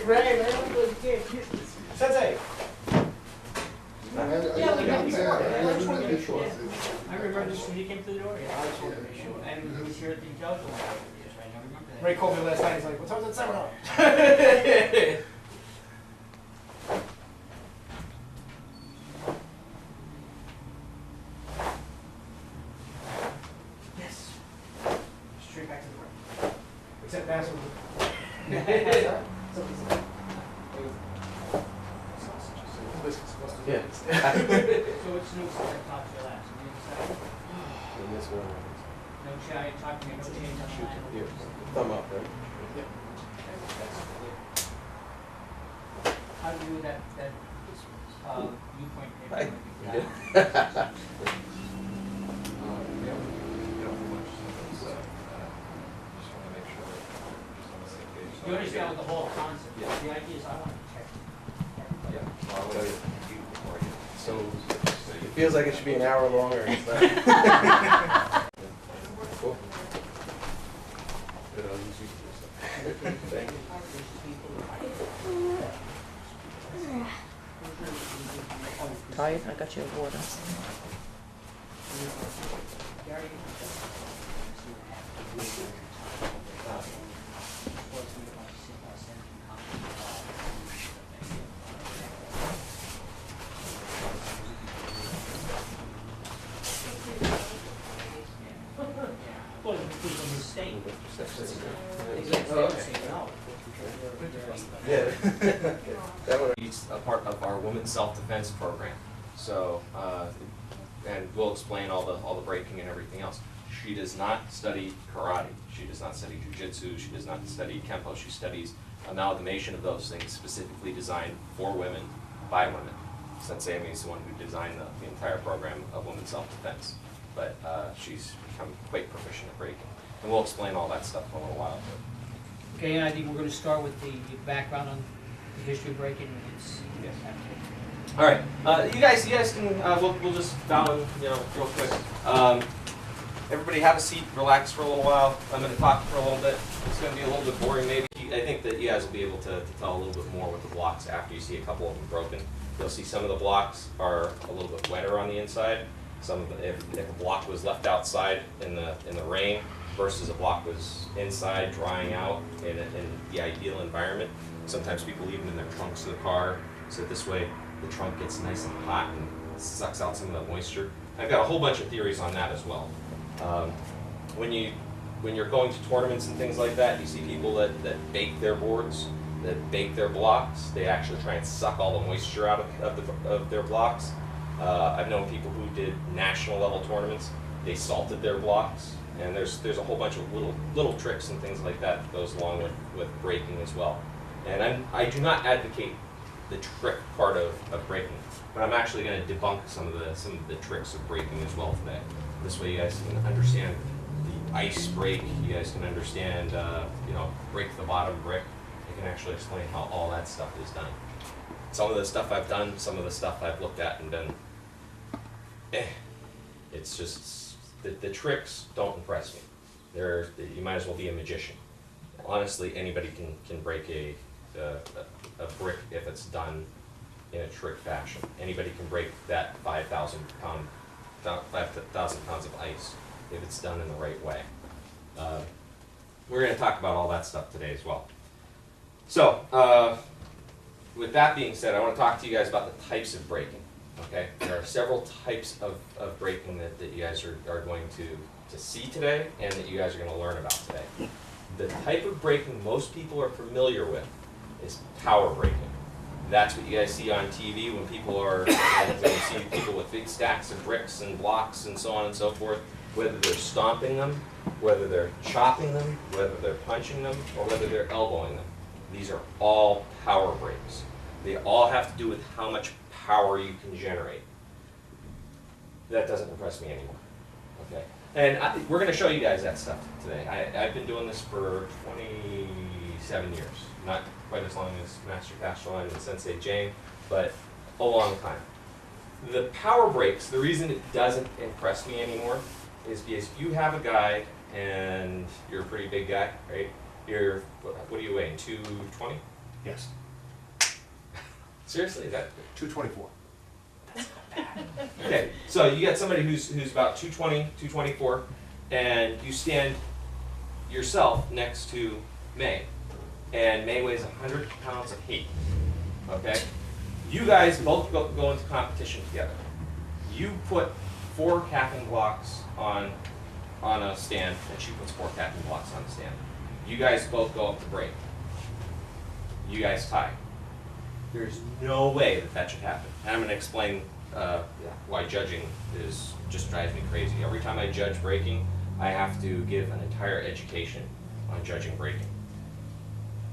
Right, man. Sensei. Yeah, we got before. I remember this when he came to the door. Yeah, I just wanted to make sure. And he was here at the dojo one year, right? I remember that. Ray called me last night. He's like, "What's up with that seminar?" Yes. Straight back to the work. Except Basil. Yeah. So what's new for that top to last? And this one. No chai, talking, no change on the line. Here. Thumb up, right? How do you do that viewpoint Hi. paper? Yeah. You understand what the whole concept is? Yeah. The idea is I want to check. So it feels like it should be an hour longer. It's not. Cool. Good, I'll use you for this. Thank you. Tired? I got you a water. Well, it was a mistake. Yeah. That one. He's a part of our women's self-defense program. So, and we'll explain all the breaking and everything else. She does not study karate. She does not study jujitsu. She does not study kempo. She studies amalgamation of those things specifically designed for women, by women. Sensei Amy is the one who designed the entire program of women's self-defense. But she's become quite proficient at breaking. And we'll explain all that stuff in a little while. Okay, I think we're going to start with the background on the history of breaking. Yes. All right, you guys can. We'll just bow in, real quick. Everybody have a seat, relax for a little while. I'm going to talk for a little bit. It's going to be a little bit boring, maybe. I think that you guys will be able to tell a little bit more with the blocks after you see a couple of them broken. You'll see some of the blocks are a little bit wetter on the inside. Some of the, if a block was left outside in the rain versus a block was inside drying out in the ideal environment. Sometimes people leave them in their trunks of the car, so this way the trunk gets nice and hot and sucks out some of the moisture. I've got a whole bunch of theories on that as well. When you're going to tournaments and things like that, you see people that bake their boards, that bake their blocks. They actually try and suck all the moisture out of their blocks. I've known people who did national level tournaments. They salted their blocks, and there's a whole bunch of little tricks and things like that goes along with breaking as well. And I do not advocate the trick part of breaking, but I'm actually going to debunk some of the tricks of breaking as well today. This way you guys can understand the ice break. You guys can understand break the bottom brick. I can actually explain how all that stuff is done. Some of the stuff I've done, some of the stuff I've looked at and been, it's just, the tricks don't impress me. You might as well be a magician. Honestly, anybody can break a brick if it's done in a trick fashion. Anybody can break that 5,000 pounds of ice if it's done in the right way. We're going to talk about all that stuff today as well. So, with that being said, I want to talk to you guys about the types of breaking. Okay, there are several types of breaking that you guys are going to see today and that you guys are going to learn about today. The type of breaking most people are familiar with is power breaking. That's what you guys see on TV when people are, when you see people with big stacks of bricks and blocks and so on and so forth, whether they're stomping them, whether they're chopping them, whether they're punching them, or whether they're elbowing them. These are all power breaks. They all have to do with how much power you can generate. That doesn't impress me anymore. Okay, and we're going to show you guys that stuff today. I've been doing this for 27 years, not quite as long as Master Castellan and Sensei Jane, but a long time. The power breaks, the reason it doesn't impress me anymore is because if you have a guy and you're a pretty big guy, right? You're, what do you weigh, 220? Yes. Seriously, that, 224. okay, so you got somebody who's about 220, 224, and you stand yourself next to May, and May weighs 100 pounds of hate, okay? You guys both go into competition together. You put 4 capping blocks on a stand, and she puts 4 capping blocks on the stand. You guys both go up to break. You guys tie. There's no way that that should happen. And I'm going to explain why judging just drives me crazy. Every time I judge breaking, I have to give an entire education on judging breaking.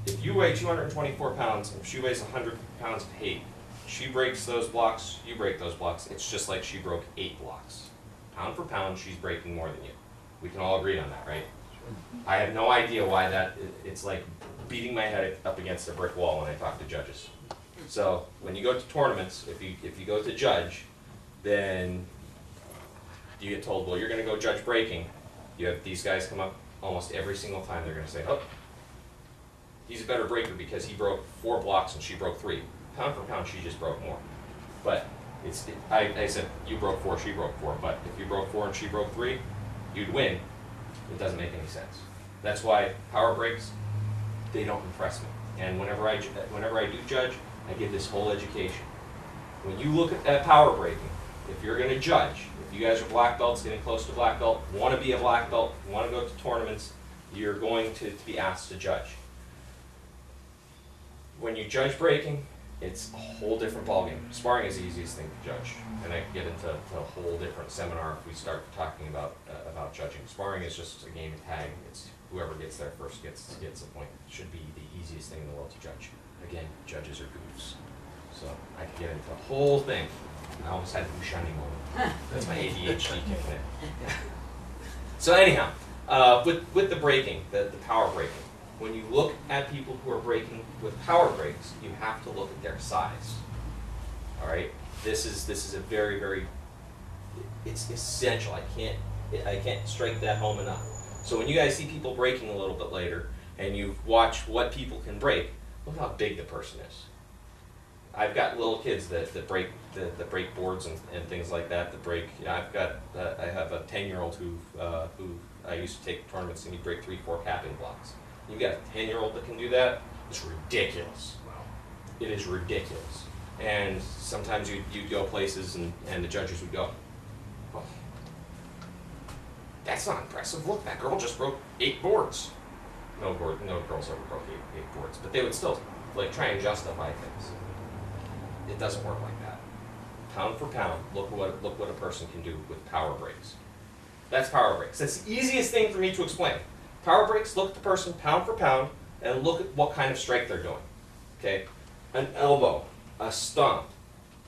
If you weigh 224 pounds, and she weighs 100 pounds of hate, she breaks those blocks, you break those blocks, it's just like she broke 8 blocks. Pound for pound, she's breaking more than you. We can all agree on that, right? I have no idea why it's like beating my head up against a brick wall when I talk to judges. So when you go to tournaments, if you go to judge, then you get told, well, you're going to go judge breaking. You have these guys come up almost every single time. They're going to say, oh, he's a better breaker because he broke 4 blocks and she broke 3. Pound for pound, she just broke more. But I said, you broke 4, she broke 4. But if you broke 4 and she broke 3, you'd win. It doesn't make any sense. That's why power breaks, they don't impress me. And whenever I do judge, I give this whole education. When you look at power breaking, if you're going to judge, if you guys are black belts, getting close to black belt, want to be a black belt, want to go to tournaments, you're going to be asked to judge. When you judge breaking, it's a whole different ballgame. Sparring is the easiest thing to judge, and I can get into a whole different seminar if we start talking about judging. Sparring is just a game of tag. It's whoever gets there first gets a point. It should be the easiest thing in the world to judge. Again, judges are goofs, so I can get into the whole thing. I almost had a shiny moment. That's my ADHD kicking in. So anyhow, with the breaking, the power breaking. When you look at people who are breaking with power breaks, you have to look at their size. All right, this is a very, very, it's essential. I can't strike that home enough. So when you guys see people breaking a little bit later, and you watch what people can break, look how big the person is. I've got little kids that break break boards and things like that. That break. You know, I have a 10-year-old who I used to take tournaments and he'd break 3-4 capping blocks. You got a 10-year-old that can do that? It's ridiculous. Wow. It is ridiculous. And sometimes you'd go places and the judges would go, oh, that's not impressive. Look, that girl just broke 8 boards. No girls ever broke 8 boards, but they would still like try and justify things. It doesn't work like that. Pound for pound, look what a person can do with power breaks. That's power breaks. That's the easiest thing for me to explain. Power breaks, look at the person pound for pound, and look at what kind of strike they're doing. Okay, an elbow, a stomp,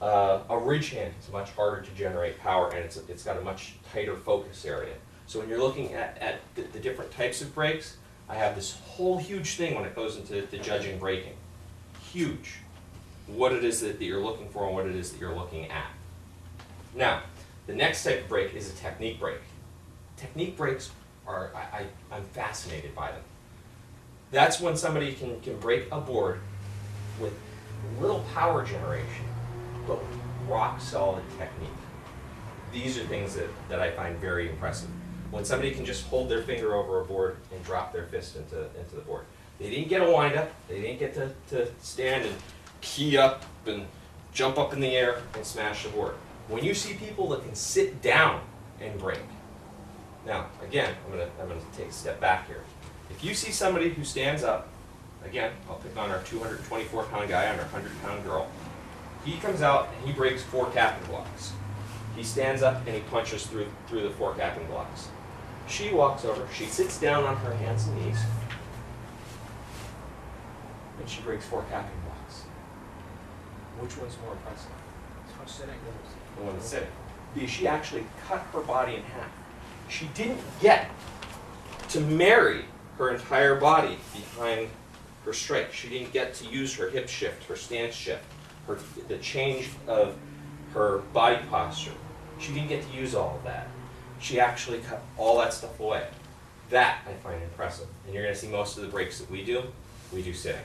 a ridge hand is much harder to generate power, and it's got a much tighter focus area. So when you're looking at the different types of breaks, I have this whole huge thing when it goes into the judging breaking. Huge. What it is that you're looking for and what it is that you're looking at. Now, the next type of break is a technique break. Technique breaks are, I'm fascinated by them. That's when somebody can break a board with little power generation, but rock solid technique. These are things that I find very impressive. When somebody can just hold their finger over a board and drop their fist into the board. They didn't get a wind up, they didn't get to stand and key up and jump up in the air and smash the board. When you see people that can sit down and break. Now, again, I'm gonna take a step back here. If you see somebody who stands up, again, I'll pick on our 224-pound guy and our 100-pound girl. He comes out and he breaks 4 capping blocks. He stands up and he punches through the 4 capping blocks. She walks over, she sits down on her hands and knees, and she breaks 4 capping blocks. Which one's more impressive? The one that's sitting. Because she actually cut her body in half. She didn't get to marry her entire body behind her strike. She didn't get to use her hip shift, her stance shift, the change of her body posture. She didn't get to use all of that. She actually cut all that stuff away. That I find impressive. And you're going to see most of the breaks that we do sitting.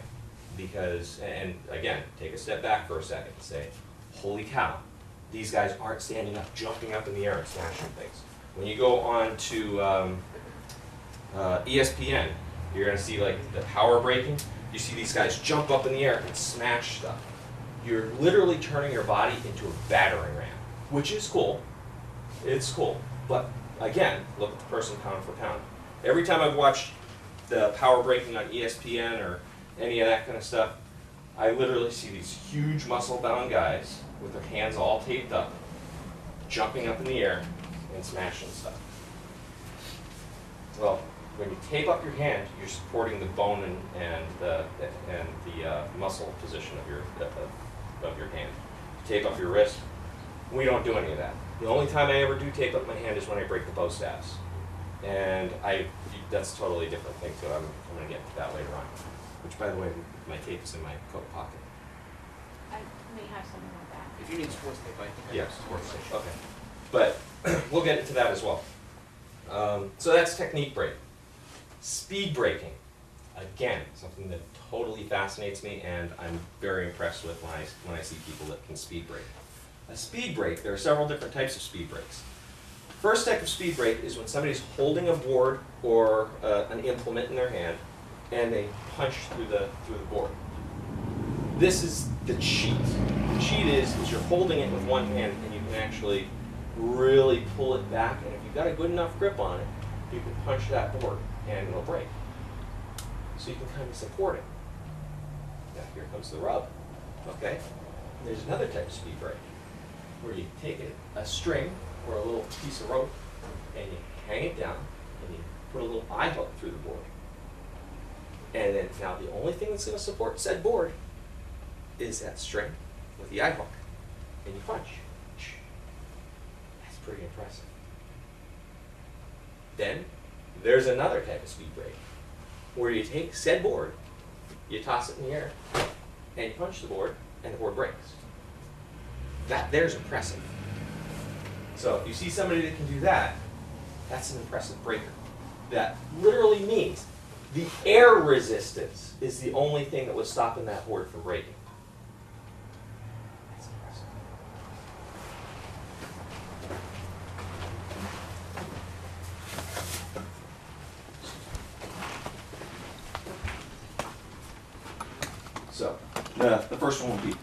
Because, and again, take a step back for a second and say, holy cow, these guys aren't standing up, jumping up in the air and smashing things. When you go on to ESPN, you're going to see like the power breaking. You see these guys jump up in the air and smash stuff. You're literally turning your body into a battering ram, which is cool. It's cool. But again, look at the person pound for pound. Every time I've watched the power breaking on ESPN or any of that kind of stuff, I literally see these huge muscle-bound guys with their hands all taped up, jumping up in the air and smashing stuff. Well, when you tape up your hand, you're supporting the bone and the muscle position of your hand. You tape up your wrist. We don't do any of that. The only time I ever do tape up my hand is when I break the bow staffs. And that's a totally different thing too. I'm going to get to that later on. Which, by the way, my tape is in my coat pocket. I may have something like that. If you need sports tape, I think. Yeah, sports tape. Okay. But we'll get into that as well. So that's technique break. Speed breaking. Again, something that totally fascinates me, and I'm very impressed with when I see people that can speed break. A speed break, there are several different types of speed breaks. First type of speed break is when somebody's holding a board or an implement in their hand, and they punch through the board. This is the cheat. The cheat is you're holding it with one hand, and you can actually really pull it back, and if you've got a good enough grip on it, you can punch that board, and it'll break. So you can kind of support it. Now here comes the rub. Okay? There's another type of speed break, where you take a string or a little piece of rope, and you hang it down, and you put a little eye hook through the board. And then now the only thing that's going to support said board is that string with the eye hook. And you punch. That's pretty impressive. Then there's another type of speed break where you take said board, you toss it in the air, and you punch the board, and the board breaks. That there's impressive. So if you see somebody that can do that, that's an impressive breaker. That literally means the air resistance is the only thing that was stopping that board from breaking. That's impressive. So the first one will be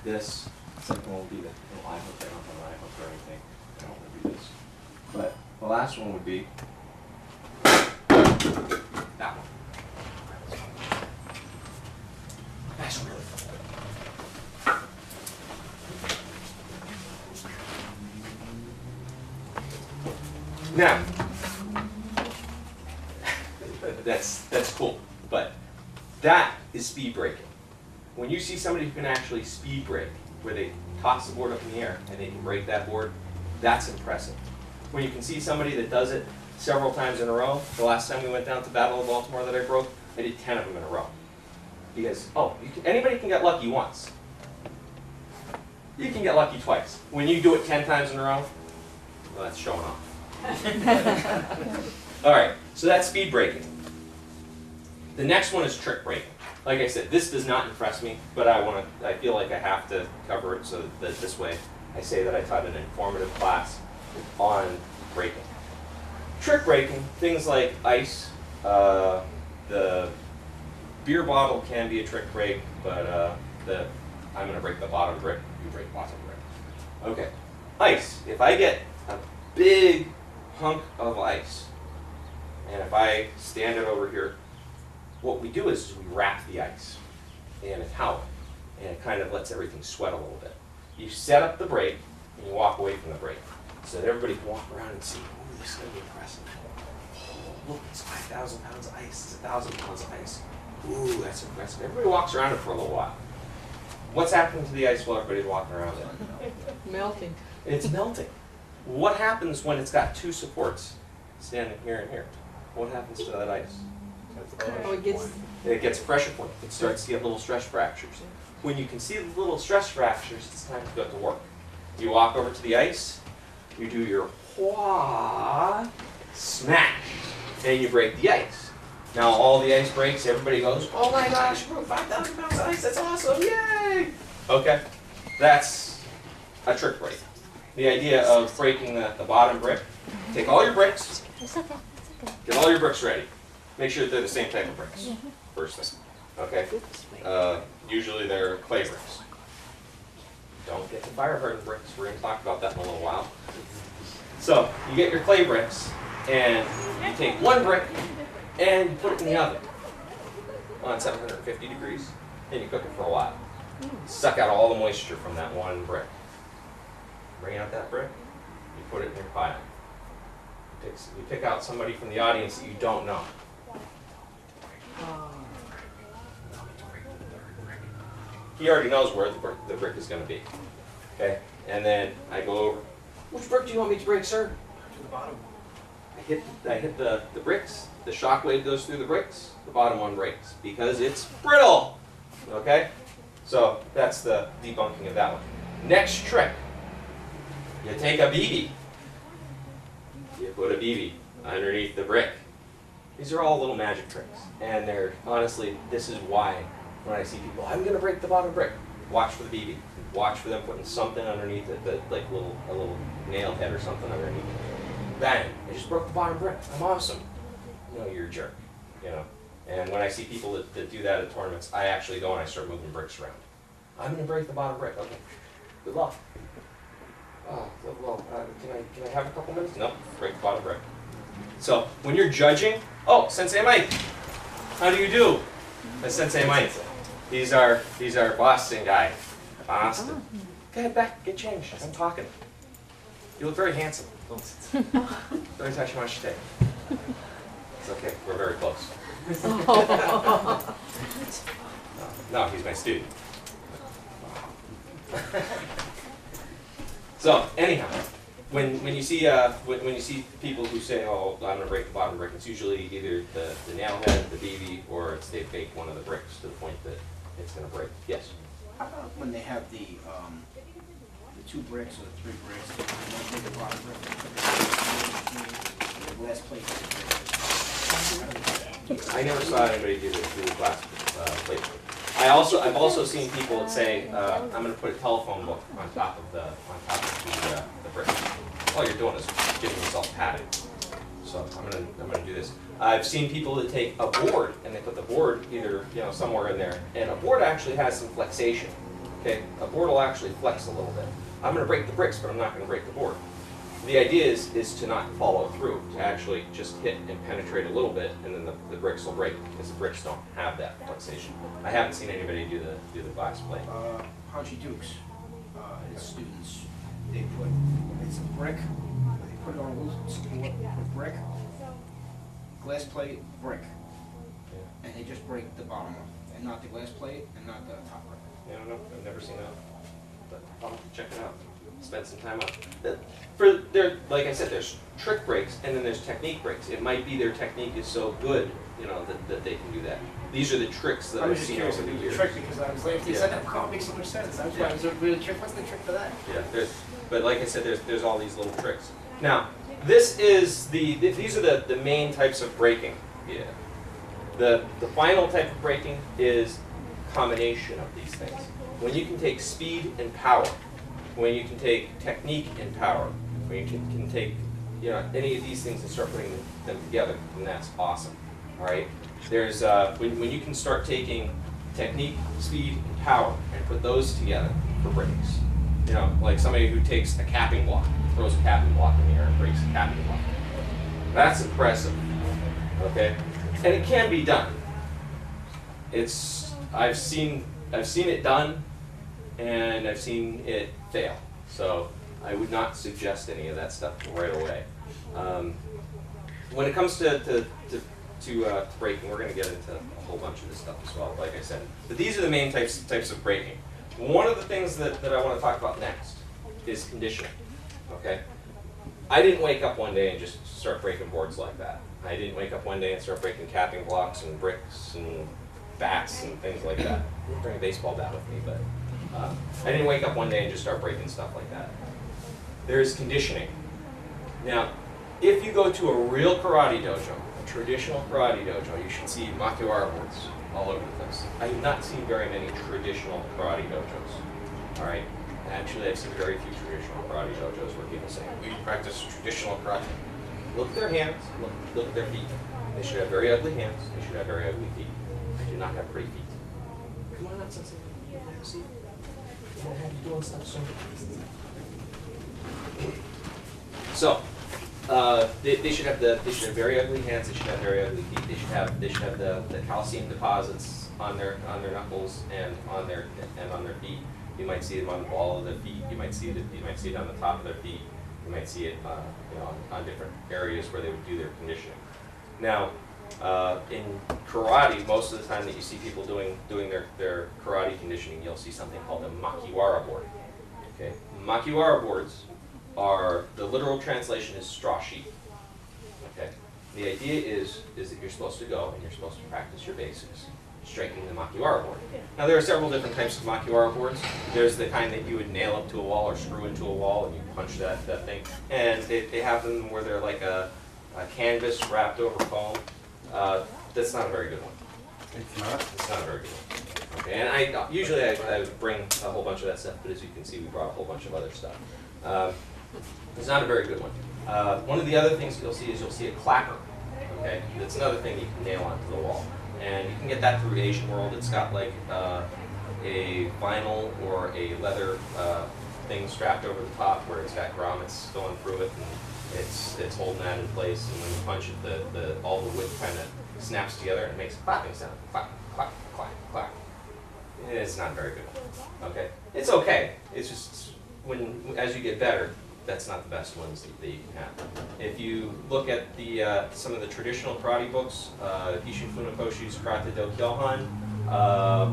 this. The second one will be the little eye hook. I don't have an eye hook or anything. I don't want to do this. But the last one would be that one. That's really cool. Now, that's cool, but that is speed breaking. When you see somebody who can actually speed break, where they toss the board up in the air and they can break that board, that's impressive. When you can see somebody that does it several times in a row, the last time we went down to Battle of Baltimore that I broke, I did 10 of them in a row. Because, anybody can get lucky once. You can get lucky twice. When you do it 10 times in a row, well, that's showing off. All right, so that's speed breaking. The next one is trick breaking. Like I said, this does not impress me, but I feel like I have to cover it so that this way I say that I taught an informative class on breaking. Trick breaking, things like ice, the beer bottle can be a trick break, but I'm going to break the bottom brick, you break bottom brick. Okay, ice. If I get a big hunk of ice, and if I stand it over here, what we do is we wrap the ice in a towel, and it kind of lets everything sweat a little bit. You set up the break, and you walk away from the break, so that everybody can walk around and see, ooh, this is going to be impressive. Oh, look, it's 5,000 pounds of ice, it's 1,000 pounds of ice. Ooh, that's impressive. Everybody walks around it for a little while. What's happening to the ice while everybody's walking around it? Melting. It's melting. What happens when it's got two supports standing here and here? What happens to that ice? Oh, It gets a pressure point. It starts to get little stress fractures. When you can see the little stress fractures, it's time to go to work. You walk over to the ice, you do your wha, smash. and you break the ice. Now all the ice breaks, everybody goes, oh my gosh, you broke 5,000 pounds of ice, that's awesome, yay! Okay, that's a trick break. The idea of breaking the bottom brick, take all your bricks, get all your bricks ready. Make sure that they're the same type of bricks, first thing, okay? Usually they're clay bricks. Don't get the fire hardened bricks, we're going to talk about that in a little while. So, you get your clay bricks, and you take one brick, and you put it in the oven on 750 degrees, and you cook it for a while. Suck out all the moisture from that one brick. Bring out that brick, you put it in your pile. You pick out somebody from the audience that you don't know. He already knows where the brick is going to be. Okay? And then I go over, which brick do you want me to break, sir? To the bottom. I hit the bricks, the shock wave goes through the bricks, the bottom one breaks because it's brittle. Okay? So that's the debunking of that one. Next trick. You take a BB. You put a BB underneath the brick. These are all little magic tricks. And they're, honestly, this is why when I see people, I'm going to break the bottom brick. Watch for the BB. Watch for them putting something underneath it, like a little nail head or something underneath it. Bang! I just broke the bottom brick. I'm awesome. No, you're a jerk. You know. And when I see people that do that at tournaments, I actually go and I start moving bricks around. I'm going to break the bottom brick. Okay. Good luck. Well, can I have a couple minutes? No. Break the bottom brick. So when you're judging, oh, Sensei Mike, how do you do? That's Sensei Mike. He's our Boston guy. Boston. Go ahead, back, get changed. I'm talking. You look very handsome. Very tashimashi. It's okay, we're very close. No, he's my student. So anyhow, when you see people who say, oh, I'm gonna break the bottom brick, it's usually either the nail head, the BB, or it's they bake one of the bricks to the point that it's gonna break. Yes. How about when they have the 2 bricks or the 3 bricks, and they take the bottom brick, the glass plate? I never saw anybody do the glass plate. I've also seen people that say, I'm going to put a telephone book on top of the brick. All you're doing is giving yourself padding. So I'm going to do this. I've seen people that take a board and they put the board either somewhere in there, and a board actually has some flexation. Okay, a board will actually flex a little bit. I'm going to break the bricks, but I'm not going to break the board. The idea is to not follow through, to actually just hit and penetrate a little bit, and then the bricks will break because the bricks don't have that flexation. I haven't seen anybody do the glass plate. Haji Dukes, his students, they put, it's a brick, they put it on a little support, put brick, glass plate, brick, and they just break the bottom one, and not the glass plate, and not the top brick. Yeah, I don't know, I've never seen that, but I'll have to check it out. Spend some time on it. Like I said, there's trick breaks and then there's technique breaks. It might be their technique is so good, that they can do that. These are the tricks that I've seen over the years. Trick because I was like, if you said that, it makes so much sense. That's why I was really trick. What's the trick for that? Yeah, but like I said, there's all these little tricks. Now, these are the main types of breaking. Yeah. The final type of breaking is combination of these things. When you can take speed and power, when you can take technique and power, when you can take any of these things and start putting them together, then that's awesome. All right. There's when you can start taking technique, speed, and power and put those together for breaks. Like somebody who takes a capping block, throws a capping block in the air and breaks a capping block. That's impressive. Okay, and it can be done. I've seen it done, and I've seen it fail. So I would not suggest any of that stuff right away. When it comes to breaking, we're going to get into a whole bunch of this stuff as well, like I said. But these are the main types of breaking. One of the things that I want to talk about next is conditioning. Okay, I didn't wake up one day and just start breaking boards like that. I didn't wake up one day and start breaking capping blocks and bricks and bats and things like that. I didn't bring a baseball bat with me, but I didn't wake up one day and just start breaking stuff like that. There's conditioning. Now, if you go to a real karate dojo, traditional karate dojo, you should see makiwara boards all over the place. I have not seen very many traditional karate dojos. All right, actually, I've seen very few traditional karate dojos where people say, "We practice traditional karate." Look at their hands. Look at their feet. They should have very ugly hands. They should have very ugly feet. They do not have pretty feet. Come on, that's something. See, I'm gonna have you doing stuff soon. So, they should have very ugly hands. They should have very ugly feet. They should have the calcium deposits on their knuckles and on their feet. You might see them on the ball of their feet. You might see it on the top of their feet. You might see it on different areas where they would do their conditioning. Now, in karate, most of the time that you see people doing their karate conditioning, you'll see something called a makiwara board. Okay, makiwara boards are, the literal translation is straw sheet. Okay, the idea is that you're supposed to go and you're supposed to practice your basics, striking the makiwara board. Now there are several different types of makiwara boards. There's the kind that you would nail up to a wall or screw into a wall and you punch that thing. And they have them where they're like a canvas wrapped over foam. That's not a very good one. It's not? It's not a very good one. Okay, and I usually would bring a whole bunch of that stuff, but as you can see, we brought a whole bunch of other stuff. It's not a very good one. One of the other things you'll see is you'll see a clapper. Okay, that's another thing you can nail onto the wall, and you can get that through Asian World. It's got like a vinyl or a leather thing strapped over the top where it's got grommets going through it, and it's holding that in place. And when you punch it, all the wood kind of snaps together and it makes a clapping sound. Clap, clap, clap, clap. It's not a very good one. Okay, it's okay. It's just as you get better, that's not the best ones that you can have. If you look at some of the traditional karate books, Ishin Funakoshi's Karate Do Kyohan,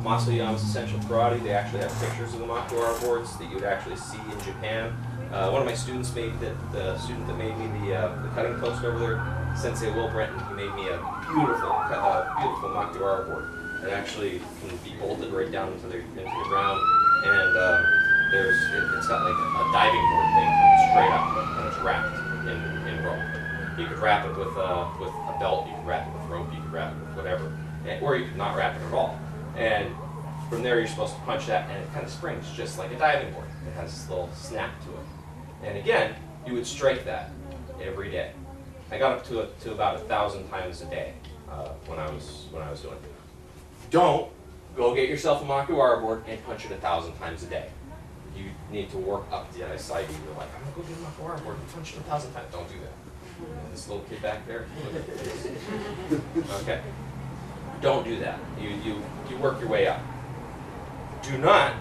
Masayama's Essential Karate, they actually have pictures of the makiwara boards that you would actually see in Japan. One of my students the student that made me the cutting post over there, Sensei Will Brenton, he made me a beautiful makiwara board. It actually can be bolted right down into the ground, and it's got like a diving board thing straight up, and it's wrapped in rope. You could wrap it with a belt, you could wrap it with rope, you could wrap it with whatever, or you could not wrap it at all. And from there you're supposed to punch that, and it kind of springs just like a diving board. It has this little snap to it. And again, you would strike that every day. I got up to about 1,000 times a day when I was doing it. Don't go get yourself a makiwara board and punch it 1,000 times a day. You need to work up the other side. You're like, I'm gonna go get a makiwara board and punch it 1,000 times. Don't do that. And this little kid back there. Okay. Don't do that. You work your way up. Do not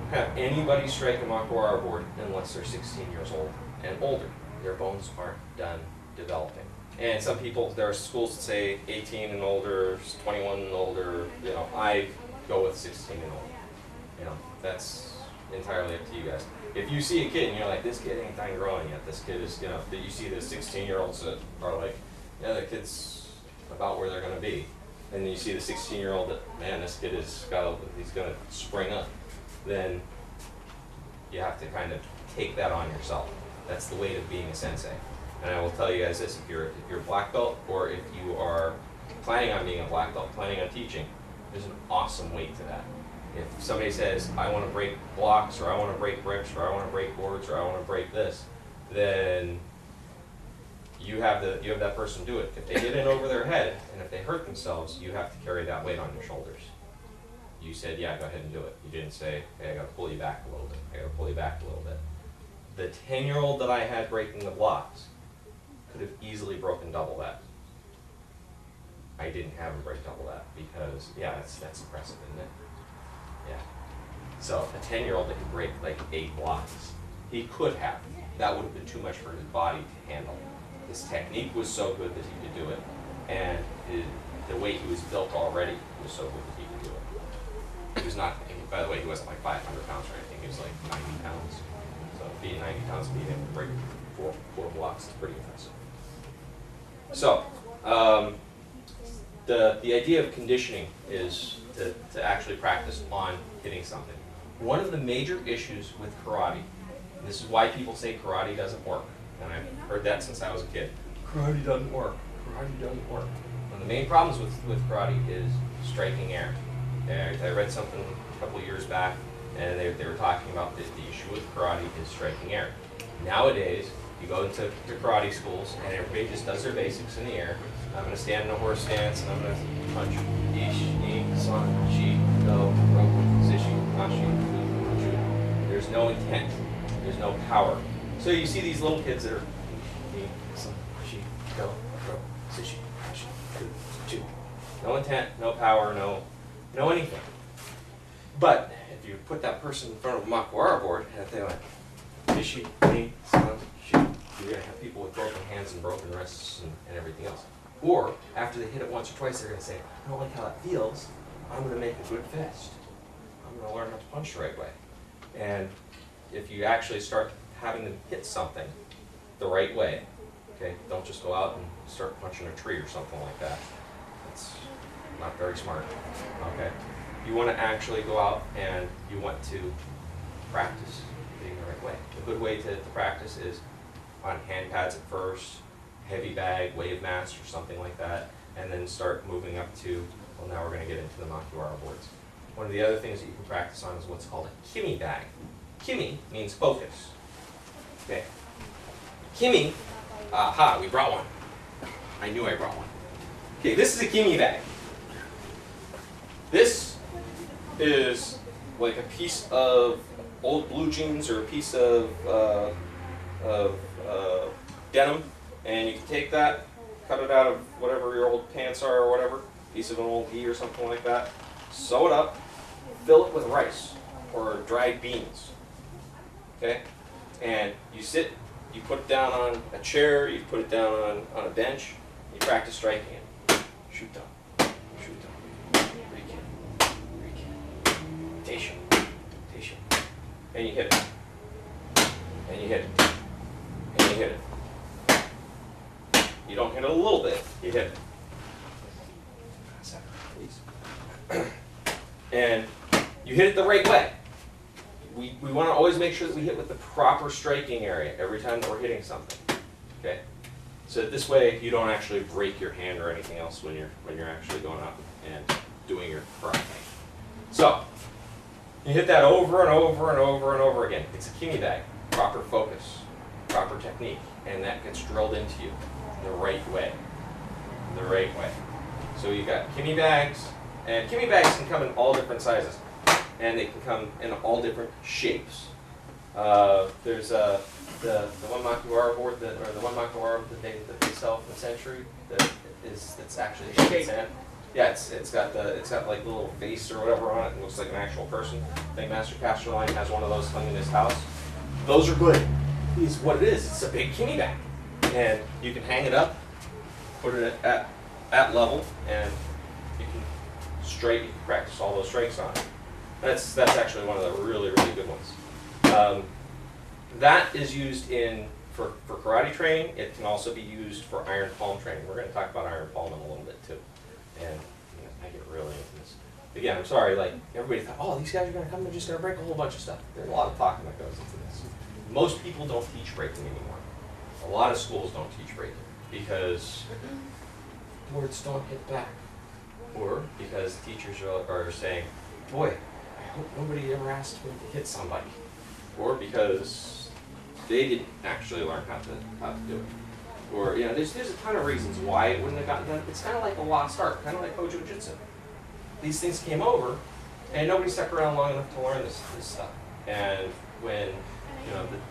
have anybody strike a makiwara board unless they're 16 years old and older. Their bones aren't done developing. And some people, there are schools that say 18 and older, 21 and older. I go with 16 and older. That's entirely up to you guys. If you see a kid and you're like, this kid ain't done growing yet, this kid is, that you see the 16-year-olds that are like, yeah, the kid's about where they're going to be. And then you see the 16-year-old that, man, this kid he's going to spring up. Then you have to kind of take that on yourself. That's the weight of being a sensei. And I will tell you guys this, if you're a black belt, or if you are planning on being a black belt, planning on teaching, there's an awesome weight to that. If somebody says, I want to break blocks, or I want to break bricks, or I want to break boards, or I want to break this, then you have that person do it. If they get in over their head, and if they hurt themselves, you have to carry that weight on your shoulders. You said, yeah, go ahead and do it. You didn't say, hey, I got to pull you back a little bit. I got to pull you back a little bit. The 10-year-old that I had breaking the blocks could have easily broken double that. I didn't have him break double that because, yeah, that's impressive, isn't it? Yeah. So a 10-year-old that could break like 8 blocks, he could have. That would have been too much for his body to handle. His technique was so good that he could do it, and the way he was built already was so good that he could do it. He was not, by the way, he wasn't like 500 pounds or anything. He was like 90 pounds. So being 90 pounds, being able to break four blocks is pretty impressive. So the idea of conditioning is to actually practice on hitting something. One of the major issues with karate, and this is why people say karate doesn't work, and I've heard that since I was a kid. Karate doesn't work. Karate doesn't work. One of the main problems with karate is striking air. And I read something a couple of years back, and they were talking about the issue with karate is striking air. Nowadays, you go into karate schools, and everybody just does their basics in the air. I'm going to stand in a horse stance, and I'm going to punch. Ish, ni, san, shi, go, roku, zishi, nashi, fu, ju. There's no intent. There's no power. So you see these little kids that are ni, san, shi, go, roku, zishi, nashi, fu, ju. No intent, no power, no anything. But if you put that person in front of a makuara board, and if they like, zishi, ni, san, shi, you're going to have people with broken hands and broken wrists and everything else. Or, after they hit it once or twice, they're going to say, I don't like how that feels, I'm going to make a good fist. I'm going to learn how to punch the right way. And if you actually start having them hit something the right way, okay, don't just go out and start punching a tree or something like that. That's not very smart, okay? You want to actually go out and you want to practice being the right way. A good way to practice is on hand pads at first, heavy bag, wave master, something like that, and then start moving up to, well, now we're going to get into the makiwara boards. One of the other things that you can practice on is what's called a kimi bag. Kimi means focus. Okay. Kimi, aha, we brought one. I knew I brought one. Okay, this is a kimi bag. This is like a piece of old blue jeans or a piece of denim. And you can take that, cut it out of whatever your old pants are or whatever, piece of an old gi or something like that, sew it up, fill it with rice or dried beans, okay? And you sit, you put it down on a chair, you put it down on a bench, you practice striking it. Shoot down, Rikin, Teisho, and you hit it, and you hit it, and you hit it. You don't hit it a little bit, you hit it. Please. And you hit it the right way. We want to always make sure that we hit with the proper striking area every time that we're hitting something. Okay? So this way you don't actually break your hand or anything else when you're actually going up and doing your karate. So you hit that over and over and over and over again. It's a kimi bag. Proper focus, proper technique, and that gets drilled into you the right way. The right way. So you got kimi bags, and kimi bags can come in all different sizes, and they can come in all different shapes. There's the one makiwara board or the one makiwara that they sell from Century that's actually shaped. Yeah, it's got like the little face or whatever on it. It looks like an actual person. I think Master Casterline has one of those hung in his house. Those are good. It's what it is. It's a big kimi bag. And you can hang it up, put it at level, and you can practice all those strikes on it. That's actually one of the really, really good ones. That is used for karate training. It can also be used for iron palm training. We're going to talk about iron palm in a little bit too. And I get really into this. Again, I'm sorry, like everybody thought, oh, these guys are going to come, they're just going to break a whole bunch of stuff. There's a lot of talking that goes into this. Most people don't teach breaking anymore. A lot of schools don't teach breaking because words don't hit back, or because teachers are saying, boy, I hope nobody ever asked me to hit somebody, or because they didn't actually learn how to do it, or there's a ton of reasons why it wouldn't have gotten done. It's kind of like a lost art, kind of like Hojo Jitsu. These things came over, and nobody stuck around long enough to learn this stuff, and when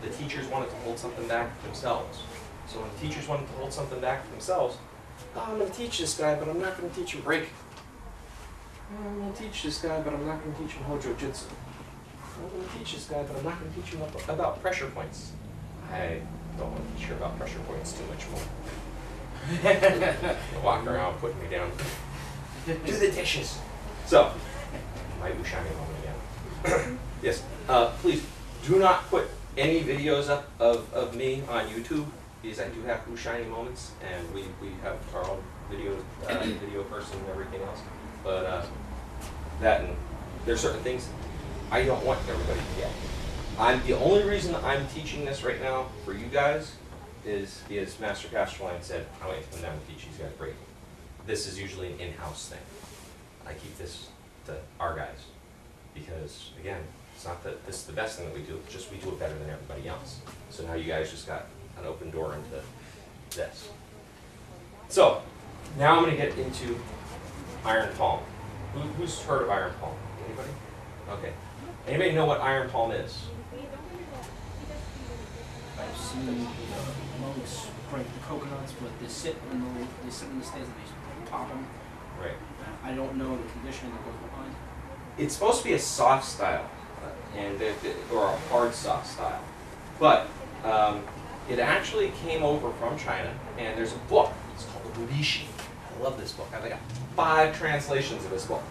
the teachers wanted to hold something back for themselves. So when the teachers wanted to hold something back for themselves, oh, I'm going to teach this guy, but I'm not going to teach him breaking. Oh, I'm going to teach this guy, but I'm not going to teach him Hojo Jitsu. I'm going to teach this guy, but I'm not going to teach him about pressure points. I don't want to teach you about pressure points too much more. Walk around putting me down. Do the dishes. So, my Ushami moment again. Yes, please do not put any videos up of me on YouTube, because I do have shiny moments, and we have our own video person and everything else. But that and there's certain things I don't want everybody to get. The only reason I'm teaching this right now for you guys is because Master Casterline said I want you to come down and teach these guys breaking. this is usually an in-house thing. I keep this to our guys because, again, it's not that this is the best thing that we do, it's just we do it better than everybody else. So now you guys just got an open door into this. So, now I'm going to get into iron palm. Who's heard of iron palm? Anybody? Okay. Anybody know what iron palm is? I've seen monks break the coconuts, but they sit in the stairs and they pop them. Right. I don't know the condition that goes behind. It's supposed to be a soft style, or a hard soft style. But it actually came over from China, and there's a book. It's called the Bubishi. I love this book. I've got 5 translations of this book.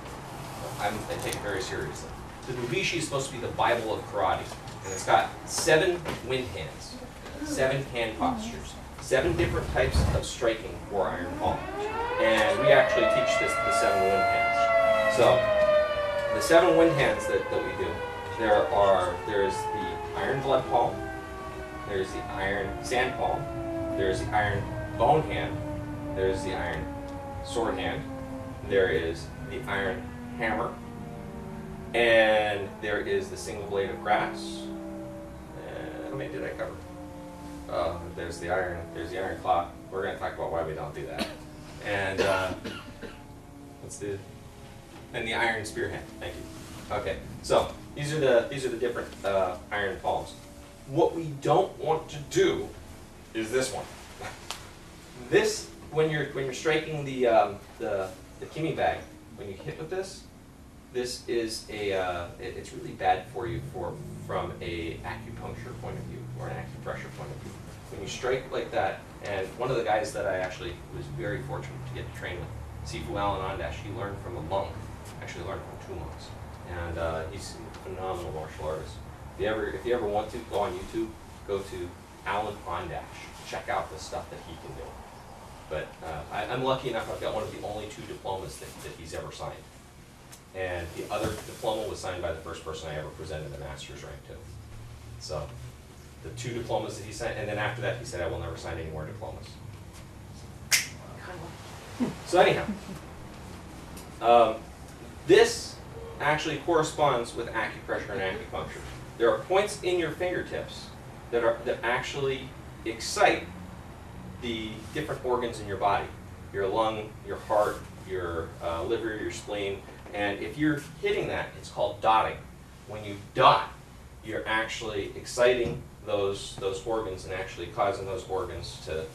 I take it very seriously. The Bubishi is supposed to be the Bible of karate, and it's got 7 wind hands, 7 hand postures, 7 different types of striking for iron palm. And we actually teach this the 7 wind hands. So the 7 wind hands that we do, there is the iron blood palm, there's the iron sand palm, there's the iron bone hand, there's the iron sword hand, there is the iron hammer, and there is the single blade of grass. And how many did I cover? There's the iron claw. We're going to talk about why we don't do that. And and the iron spear hand. Thank you. Okay, so these are the different iron palms. What we don't want to do is this one. This, when you're striking the kimi bag, when you hit with this is it's really bad for you from a acupuncture point of view or an acupressure point of view. When you strike like that, and one of the guys that I actually was very fortunate to get to train with, Sifu Alan Ondash, he learned from a monk, actually learned from 2 monks, and he's a phenomenal martial artist. If you ever want to, go on YouTube, go to Alan Ondash, check out the stuff that he can do. But I'm lucky enough, I've got one of the only 2 diplomas that he's ever signed. And the other diploma was signed by the first person I ever presented a master's rank to. So the 2 diplomas that he signed, and then after that he said, I will never sign any more diplomas. So anyhow, this actually corresponds with acupressure and acupuncture. There are points in your fingertips that actually excite the different organs in your body. Your lung, your heart, your liver, your spleen. And if you're hitting that, it's called dotting. When you dot, you're actually exciting those organs and actually causing those organs to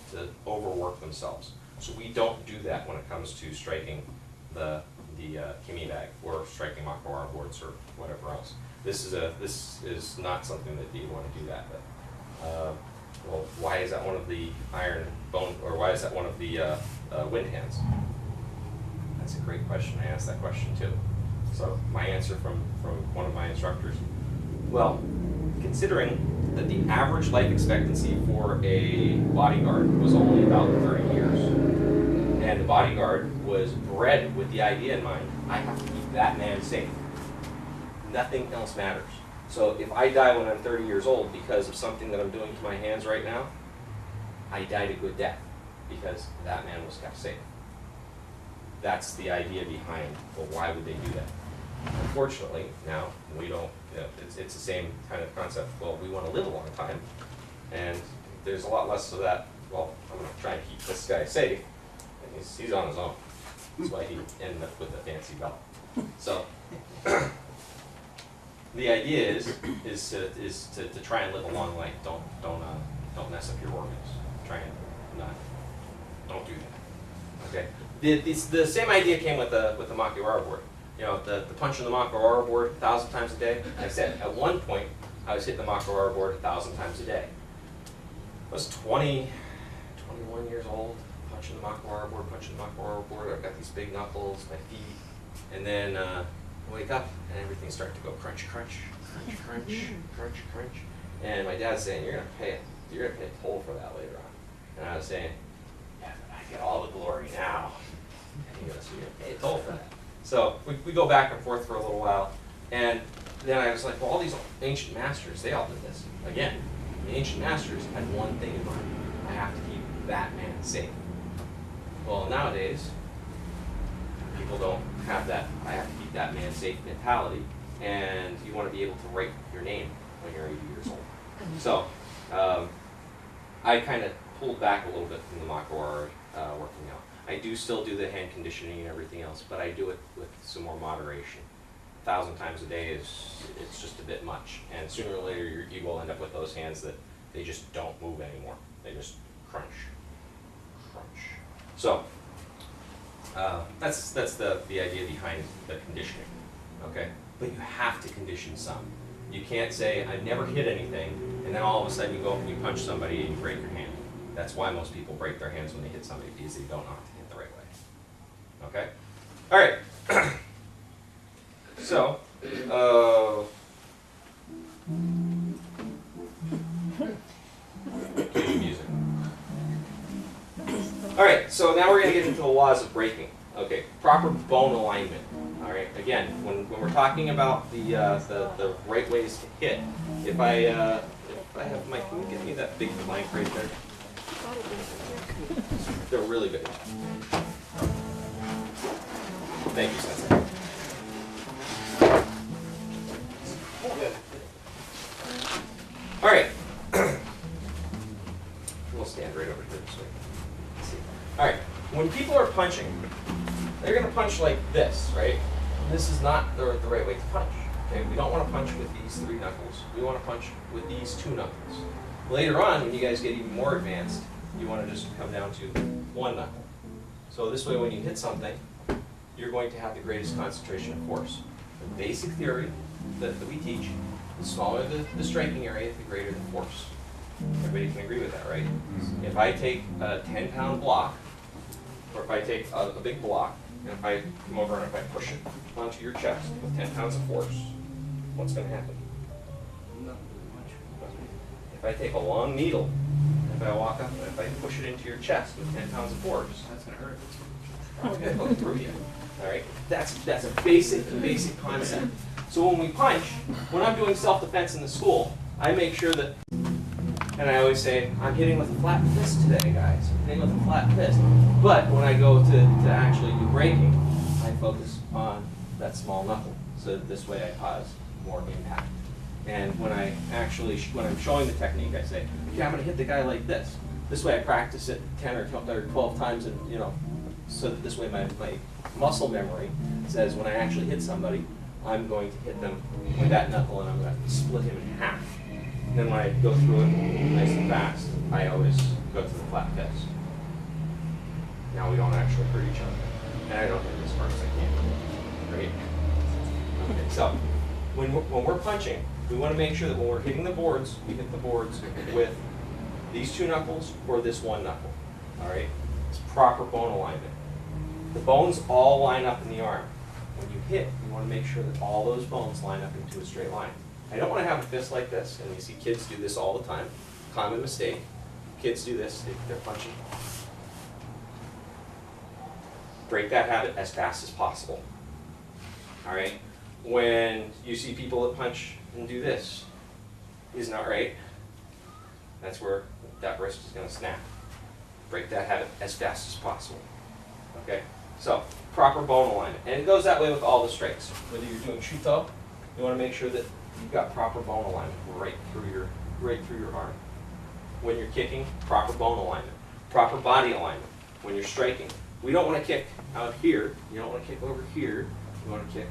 overwork themselves. So we don't do that when it comes to striking the kimi bag or striking makawara boards or whatever else. This is not something that you want to do that. But well, why is that one of the iron bone, or why is that one of the wind hands? That's a great question. I asked that question too. So my answer from one of my instructors, well, considering that the average life expectancy for a bodyguard was only about 30 years, and the bodyguard was bred with the idea in mind, I have to keep that man safe. Nothing else matters. So if I die when I'm 30 years old because of something that I'm doing to my hands right now, I died a good death because that man was kept safe. That's the idea behind, well, why would they do that? Unfortunately, now, we don't, it's the same kind of concept. Well, we want to live a long time, and there's a lot less of that. Well, I'm going to try and keep this guy safe, and he's on his own. That's why he ended up with a fancy belt. So, the idea is to try and live a long life. Don't mess up your organs. Try and don't do that. Okay. The same idea came with the Makiwara board. You know, the punch in the Makiwara board 1,000 times a day. Like I said, at one point, I was hitting the Makiwara board 1,000 times a day. I was 21 years old, punching the Makiwara board, I've got these big knuckles, my feet, and then I wake up and everything started to go crunch, crunch, crunch, crunch, crunch, crunch. And my dad's saying, you're gonna pay a toll for that later on. And I was saying, yeah, but I get all the glory now. And he goes, you're gonna pay a toll for that. So we go back and forth for a little while, and then I was like, well, all these ancient masters, they all did this. Again, the ancient masters had one thing in mind. I have to keep that man safe. Well, nowadays, people don't have that, I have to keep that man safe mentality, and you want to be able to write your name when you're 80 years old. So, I kind of pulled back a little bit from the Makawara working out. I do still do the hand conditioning and everything else, but I do it with some more moderation. 1,000 times a day it's just a bit much, and sooner or later you will end up with those hands that they just don't move anymore. They just crunch. So that's the idea behind the conditioning, okay? But you have to condition some. You can't say, I've never hit anything, and then all of a sudden you go up and you punch somebody and you break your hand. That's why most people break their hands when they hit somebody, because they don't know how to hit the right way. Okay? All right. So, music. All right, so now we're going to get into the laws of breaking. Okay, proper bone alignment. All right, again, when we're talking about the right ways to hit, if I have my, can you give me that big blank right there? They're really good. Thank you, Sensei. All right. We'll stand right over here this way. Let's see. All right. When people are punching, they're going to punch like this, right? And this is not the right way to punch. Okay? We don't want to punch with these 3 knuckles. We want to punch with these 2 knuckles. Later on, when you guys get even more advanced, you want to just come down to 1 knuckle. So this way, when you hit something, you're going to have the greatest concentration of force. The basic theory that we teach, the smaller the striking area, the greater the force. Everybody can agree with that, right? If I take a 10-pound block, or if I take a big block, and if I come over and if I push it onto your chest with 10 pounds of force, what's going to happen? Not really much. If I take a long needle, if I walk up and if I push it into your chest with 10 pounds of force, That's gonna hurt. it's going to go through you. All right? That's a basic concept. So when we punch, when I'm doing self-defense in the school, I make sure that, and I always say, I'm hitting with a flat fist today, guys. I'm hitting with a flat fist. But when I go to actually do breaking, I focus on that small knuckle. So this way I cause more impact. And when I'm showing the technique, I say, okay, I'm going to hit the guy like this. This way I practice it 10 or 12 times, and so that this way my muscle memory says when I actually hit somebody, I'm going to hit them with that knuckle and I'm going to split him in half. And then when I go through it nice and fast, I always go to the flat fist. Now we don't actually hurt each other. And I don't hit as hard as I can. Right? Okay, so when we're punching, we want to make sure that when we're hitting the boards, we hit the boards with these 2 knuckles or this 1 knuckle. All right? It's proper bone alignment. The bones all line up in the arm. When you hit, you want to make sure that all those bones line up into a straight line. I don't want to have a fist like this, and you see kids do this all the time. Common mistake. Kids do this, they're punching. Break that habit as fast as possible. All right? When you see people that punch and do this, isn't that right? That's where that wrist is going to snap. Break that habit as fast as possible. Okay? So, proper bone alignment. And it goes that way with all the strikes. Whether you're doing shuto, you want to make sure that you've got proper bone alignment right through your arm. When you're kicking, proper bone alignment. Proper body alignment. When you're striking, we don't want to kick out here. You don't want to kick over here. You want to kick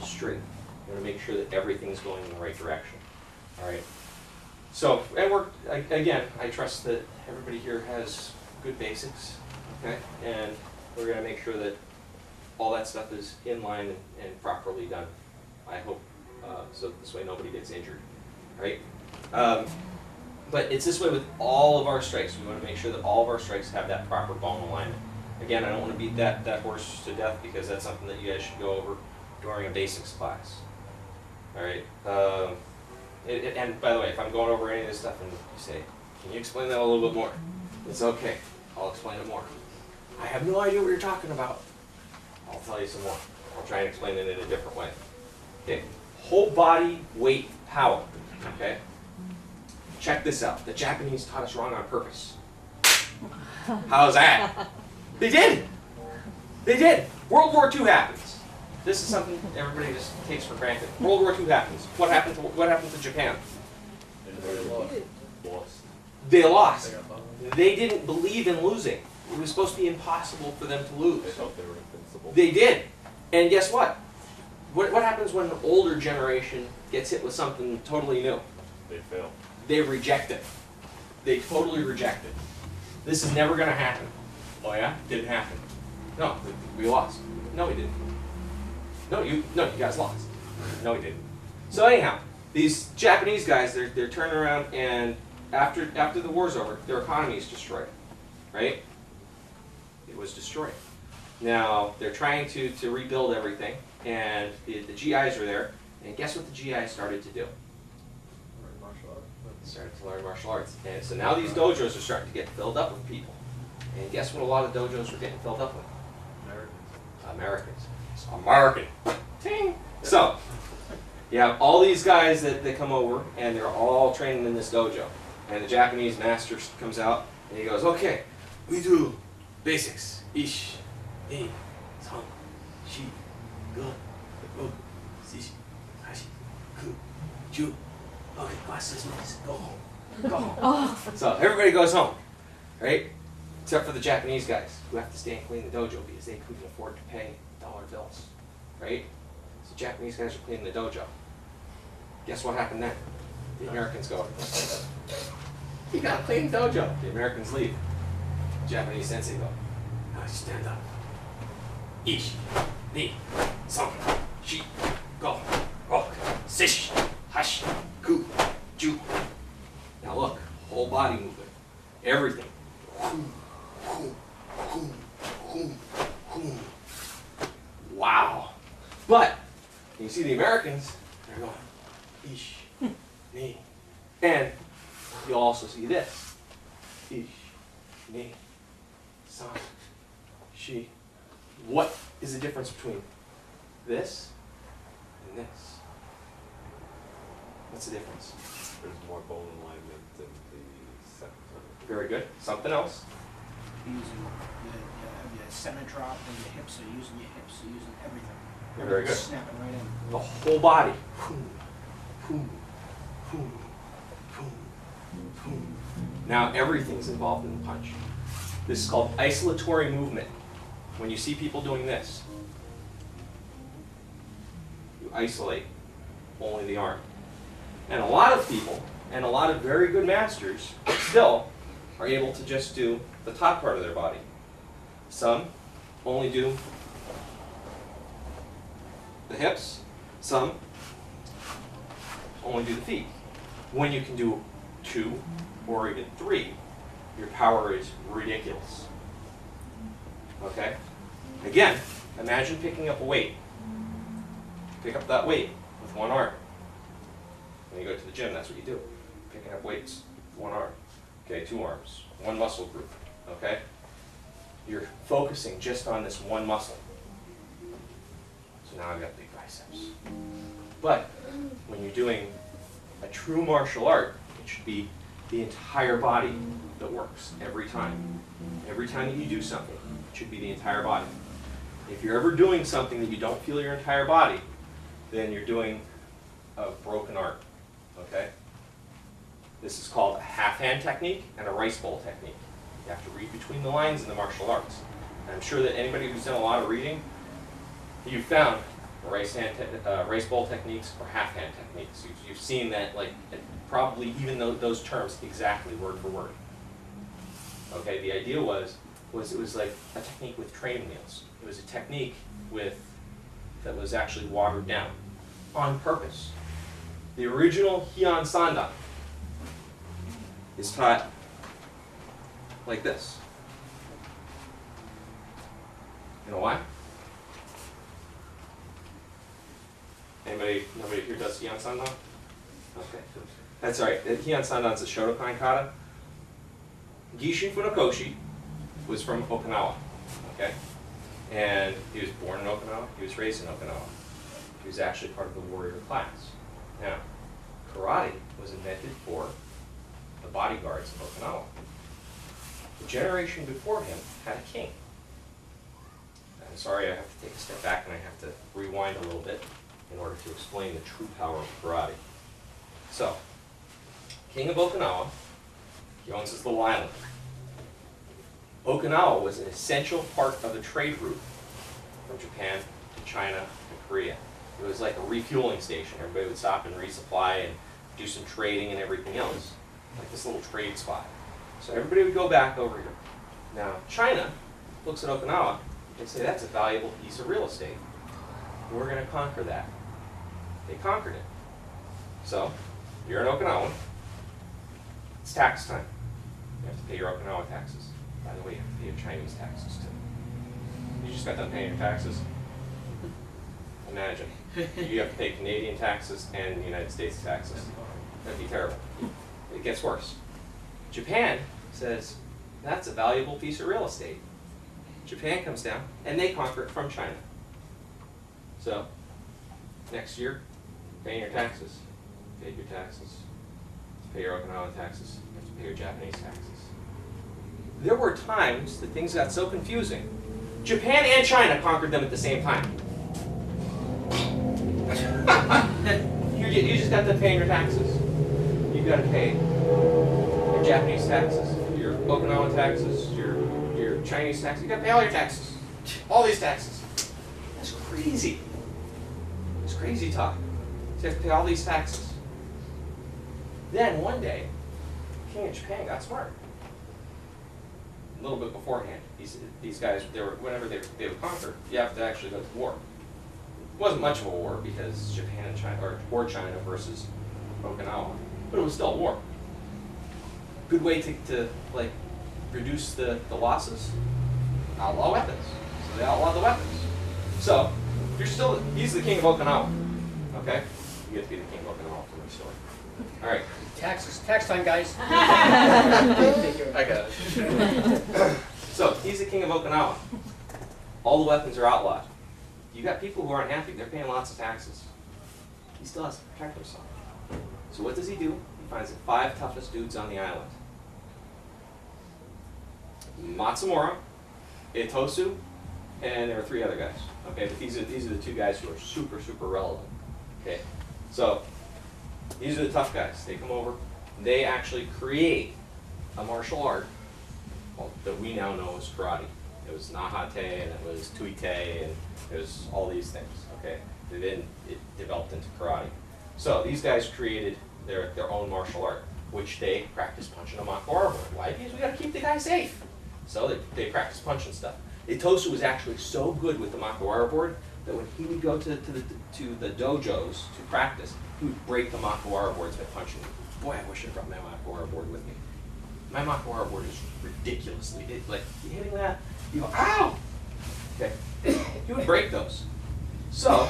straight. You want to make sure that everything's going in the right direction. All right? So, and again, I trust that everybody here has good basics. Okay? And we're going to make sure that all that stuff is in line and properly done. I hope, so this way nobody gets injured, right? But it's this way with all of our strikes. We want to make sure that all of our strikes have that proper bone alignment. Again, I don't want to beat that horse to death because that's something that you guys should go over during a basics class. All right? And by the way, if I'm going over any of this stuff and you say, can you explain that a little bit more? It's okay. I'll explain it more. I have no idea what you're talking about. I'll tell you some more. I'll try and explain it in a different way. Okay, whole body weight power. Okay, check this out. The Japanese taught us wrong on purpose. How's that? They did. They did. World War II happens. This is something everybody just takes for granted. World War II happens. What happened to Japan? They lost. They didn't believe in losing. It was supposed to be impossible for them to lose. They thought they were invincible. They did. And guess what? What happens when an older generation gets hit with something totally new? They failed. They reject it. They totally reject it. This is never going to happen. Oh yeah? Didn't happen. No, we lost. No, we didn't. No, you guys lost. No, we didn't. So anyhow, these Japanese guys, they're turning around, and after the war's over, their economy is destroyed, right? It was destroyed. Now they're trying to rebuild everything, and the GIs are there, and guess what the GIs started to do? Started to learn martial arts. And so now these dojos are starting to get filled up with people. And guess what a lot of dojos were getting filled up with? Americans. It's American. Ting! So, you have all these guys that come over, and they're all training in this dojo. And the Japanese master comes out, and he goes, okay, we do basics. Ish, ni, san, shi, go, ro, shishi, hashi, ku, ju. Okay, classes, go home. Go home. So everybody goes home, right? Except for the Japanese guys who have to stay and clean the dojo because they couldn't afford to pay dollar bills, right? So Japanese guys are cleaning the dojo. Guess what happened then? The Americans go, you gotta clean the dojo. The Americans leave. Japanese sensei go, now stand up. Ishi, ni, san, shi, go, ro, shishi, hashi, ku, ju. Now look, whole body movement, everything. Wow. But you see the Americans, they're going, ish, ni. And you'll also see this. Ish, ni, san, shi. What is the difference between this and this? What's the difference? There's more bone alignment in the second one. Very good. Something else? You're using your center drop and your hips, are using your hips, you're using everything. Very good. Snapping right in. The whole body. Now everything's involved in the punch. This is called isolatory movement. When you see people doing this, you isolate only the arm. And a lot of people, and a lot of very good masters, still are able to just do the top part of their body. Some only do the hips, some only do the feet. When you can do 2 or even 3, your power is ridiculous. Okay? Again, imagine picking up a weight. Pick up that weight with one arm. When you go to the gym, that's what you do. Picking up weights with one arm. Okay, 2 arms, 1 muscle group. Okay? You're focusing just on this one muscle. So now I've got big biceps. But when you're doing a true martial art, it should be the entire body that works every time. Every time that you do something, it should be the entire body. If you're ever doing something that you don't feel your entire body, then you're doing a broken art. Okay? This is called a half-hand technique and a rice bowl technique. You have to read between the lines in the martial arts. And I'm sure that anybody who's done a lot of reading, you've found rice bowl techniques or half-hand techniques. You've seen that, like, probably even those terms exactly word for word. Okay, the idea was it was like a technique with training wheels. It was a technique that was actually watered down on purpose. The original Heian Sandan is taught like this. You know why? Nobody here does Heian Sandan? Okay. That's all right. Heian Sandan's a Shotokan kata. Gishin Funakoshi was from Okinawa. Okay? And he was born in Okinawa. He was raised in Okinawa. He was actually part of the warrior class. Now, karate was invented for the bodyguards of Okinawa. The generation before him had a king. I'm sorry, I have to take a step back and I have to rewind a little bit in order to explain the true power of karate. So, King of Okinawa, he owns this little island. Okinawa was an essential part of the trade route from Japan to China to Korea. It was like a refueling station. Everybody would stop and resupply and do some trading and everything else. Like this little trade spot. So everybody would go back over here. Now, China looks at Okinawa and say, that's a valuable piece of real estate. We're going to conquer that. They conquered it. So, you're in Okinawa. It's tax time. You have to pay your Okinawa taxes. By the way, you have to pay your Chinese taxes too. You just got done paying your taxes. Imagine. You have to pay Canadian taxes and the United States taxes. That'd be terrible. It gets worse. Japan says, that's a valuable piece of real estate. Japan comes down and they conquer it from China. So, next year, paying your taxes. Pay your taxes. Pay your Okinawa taxes. You have to pay your Japanese taxes. There were times that things got so confusing. Japan and China conquered them at the same time. You just got to pay your taxes. You've got to pay your Japanese taxes, your Okinawa taxes, your Chinese taxes. You've got to pay all your taxes. All these taxes. That's crazy. It's crazy talk. You have to pay all these taxes. Then one day, the king of Japan got smart. A little bit beforehand, these guys, whenever they would conquer, you have to actually go to war. It wasn't much of a war because Japan and China, or China versus Okinawa, but it was still a war. Good way to like reduce the losses. Outlaw weapons. So they outlawed the weapons. So he's the king of Okinawa. Okay, you get to be the king of Okinawa for my story. All right. Taxes, tax time, guys. I got it. So, he's the king of Okinawa. All the weapons are outlawed. You got people who aren't happy. They're paying lots of taxes. He still has to protect himself. So what does he do? He finds the 5 toughest dudes on the island. Matsumura, Itosu, and there were 3 other guys. Okay, but these are the 2 guys who are super, super relevant. Okay, so these are the tough guys. They come over. They actually create a martial art that we now know as karate. It was Nahate, and it was Tuite, and it was all these things. Okay, and then it developed into karate. So these guys created their own martial art, which they practice punching a mako board. Why? Because we got to keep the guy safe. So they practice punching stuff. Itosu was actually so good with the mako board that when he would go to the dojos to practice, he would break the mako boards by punching them. Boy, I wish I brought my mako board with me. My mako board is ridiculously, like hitting that, you go, ow! Okay, he would break those. So,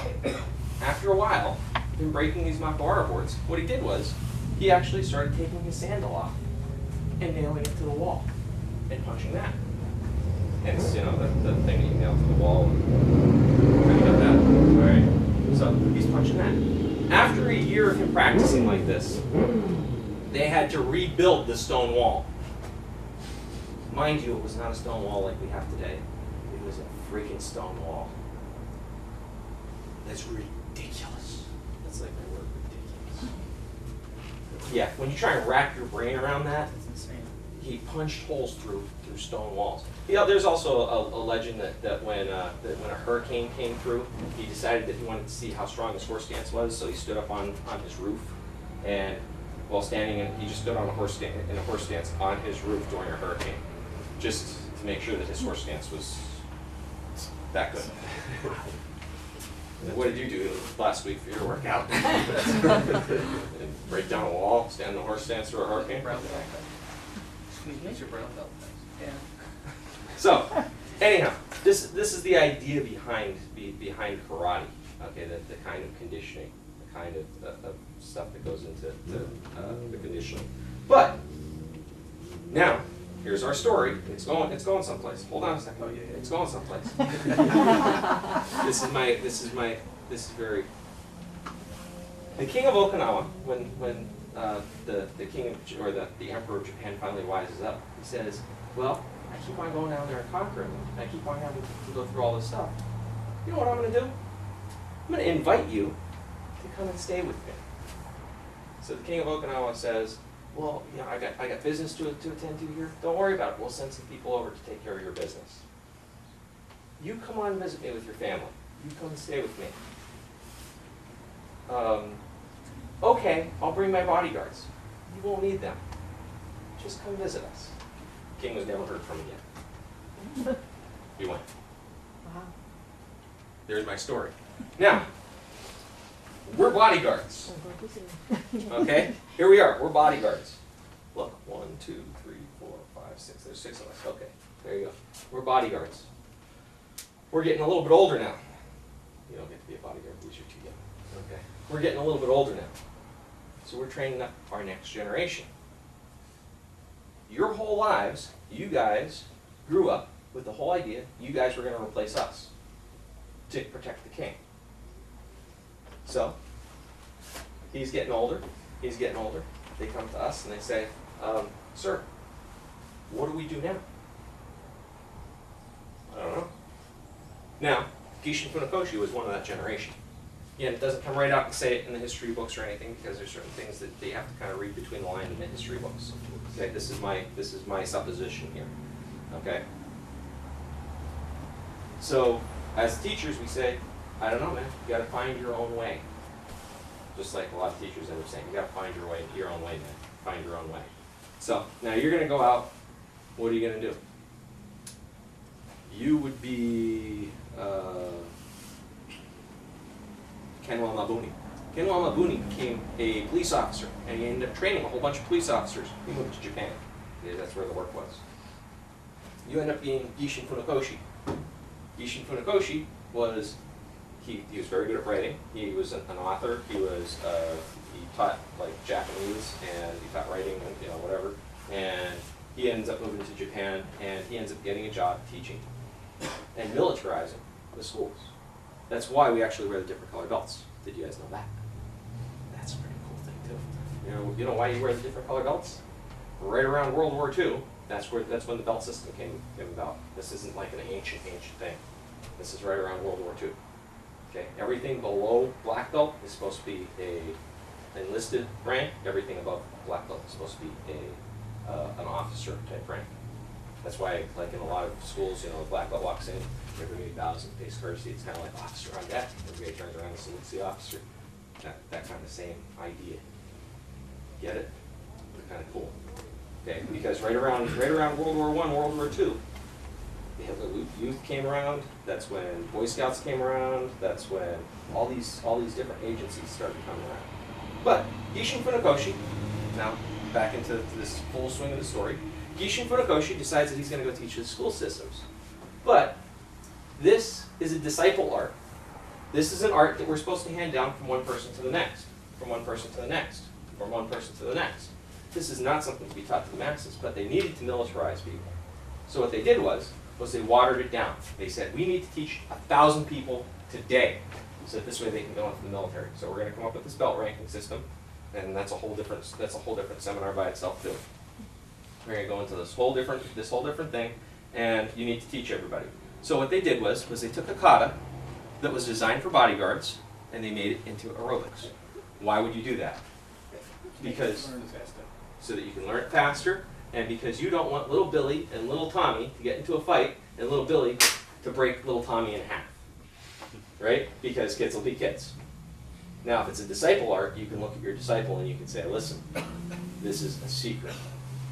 after a while, in breaking these mako boards, what he did was, he actually started taking his sandal off and nailing it to the wall and punching that. And it's, the thing that you nail to the wall. Kind of got that. All right. So he's punching that. After a year of him practicing like this, they had to rebuild the stone wall. Mind you, it was not a stone wall like we have today. It was a freaking stone wall. That's ridiculous. That's like the word ridiculous. Yeah, when you try and wrap your brain around that, That's insane. he punched holes through stone walls. There's also a legend that when a hurricane came through, he decided that he wanted to see how strong his horse stance was, so he stood up on his roof, and while standing he just stood on a horse stance on his roof during a hurricane, just to make sure that his horse stance was that good. What did you do last week for your workout? Break down a wall, stand on a horse stance through a hurricane? Brown belt. Excuse me? It's your brown belt. Yeah. So, anyhow, this is the idea behind karate. Okay, the kind of conditioning, the kind of stuff that goes into the conditioning. But now, here's our story. It's going someplace. Hold on a second. Oh, yeah. It's going someplace. This is very. The king of Okinawa, when the king of, or the emperor of Japan finally wises up, he says, well, I keep on going down there and conquering them. I keep on having to go through all this stuff. You know what I'm going to do? I'm going to invite you to come and stay with me. So the king of Okinawa says, well, you know, I got business to attend to here. Don't worry about it. We'll send some people over to take care of your business. You come on and visit me with your family. You come and stay with me. Okay, I'll bring my bodyguards. You won't need them. Just come visit us. King was never heard from again. He went. Wow. There's my story. Now, we're bodyguards. Okay? Here we are. We're bodyguards. Look, 1, 2, 3, 4, 5, 6. There's 6 of us. Okay, there you go. We're bodyguards. We're getting a little bit older now. You don't get to be a bodyguard because you're too young. Okay. We're getting a little bit older now. So we're training up our next generation. Your whole lives, you guys grew up with the whole idea you guys were going to replace us to protect the king. So, he's getting older. He's getting older. They come to us and they say, sir, what do we do now? I don't know. Now, Gishin Funakoshi was one of that generation. Again, it doesn't come right out and say it in the history books or anything because there's certain things that they have to kind of read between the lines in the history books. Okay, this is my supposition here. Okay. So, as teachers, we say, I don't know, man. You got to find your own way. Just like a lot of teachers end up saying, you got to find your own way, man. Find your own way. So now you're going to go out. What are you going to do? You would be Kenwa Mabuni. Kenwa Mabuni became a police officer, and he ended up training a whole bunch of police officers. He moved to Japan. Yeah, that's where the work was. You end up being Gishin Funakoshi. Gishin Funakoshi was, he was very good at writing. He was an author. He taught like Japanese, and he taught writing and whatever. And he ends up moving to Japan, and he ends up getting a job teaching and militarizing the schools. That's why we actually wear the different color belts. Did you guys know that? That's a pretty cool thing too. You know why you wear the different color belts? Right around World War II, that's when the belt system came about. This isn't like an ancient thing. This is right around World War II. Okay, everything below black belt is supposed to be a enlisted rank. Everything above black belt is supposed to be an officer type rank. That's why, like in a lot of schools, the black belt walks in, everybody bows and pays courtesy. It's kind of like officer on deck. Everybody turns around and salutes the officer. That kind of same idea. Get it? Kind of cool. Okay, because right around World War I, World War II, the Hitler Youth came around. That's when Boy Scouts came around. That's when all these different agencies started coming around. But Gishin Funakoshi, now back into this full swing of the story, Gishin Funakoshi decides that he's going to go teach the school systems. But this is a disciple art. This is an art that we're supposed to hand down from one person to the next, from one person to the next, from one person to the next. This is not something to be taught to the masses, but they needed to militarize people. So what they did was they watered it down. They said, we need to teach 1,000 people today, so that this way they can go into the military. So we're going to come up with this belt ranking system, and that's a whole different seminar by itself too. We're going to go into this whole different thing, and you need to teach everybody. So what they did was they took a kata that was designed for bodyguards, and they made it into aerobics. Why would you do that? Because so that you can learn it faster, and because you don't want little Billy and little Tommy to get into a fight, and little Billy to break little Tommy in half. Right? Because kids will be kids. Now, if it's a disciple art, you can look at your disciple and you can say, listen, this is a secret.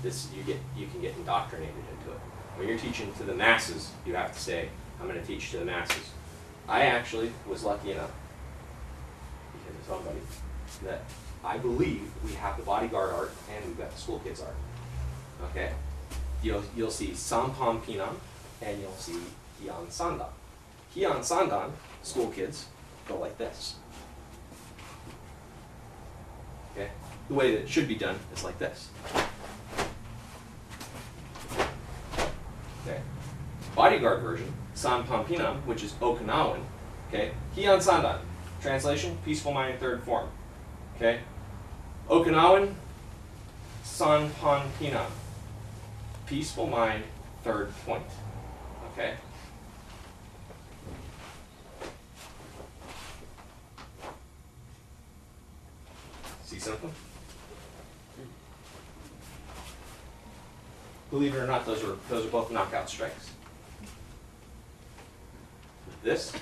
You can get indoctrinated into it. When you're teaching to the masses, you have to say, I'm going to teach to the masses. I actually was lucky enough, because of somebody, that I believe we have the bodyguard art and we've got the school kids art. Okay? You'll see Sampam Pinam and you'll see Hian Sandan. Hian Sandan, school kids, go like this. Okay? The way that it should be done is like this. Okay? Bodyguard version, Sampam Pinam, which is Okinawan. Okay? Hian Sandan. Translation, peaceful mind, third form. Okay? Okinawan, Sanpan Pinam. Peaceful mind, third point. Okay? See something? Believe it or not, those are both knockout strikes. This,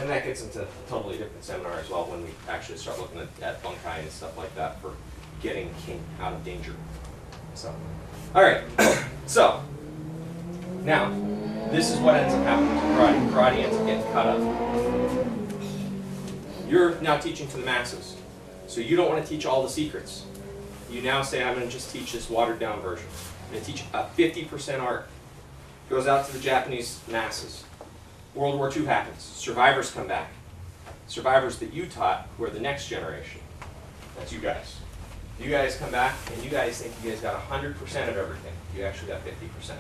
and that gets into a totally different seminar as well when we actually start looking at bunkai and stuff like that for getting king out of danger. So, all right. So now, this is what ends up happening to karate. Karate ends up getting cut up. You're now teaching to the masses, so you don't want to teach all the secrets. You now say, I'm going to just teach this watered down version. I'm going to teach a 50% art. Goes out to the Japanese masses. World War II happens. Survivors come back. Survivors that you taught who are the next generation. That's you guys. You guys come back and you guys think you guys got 100% of everything. You actually got 50%.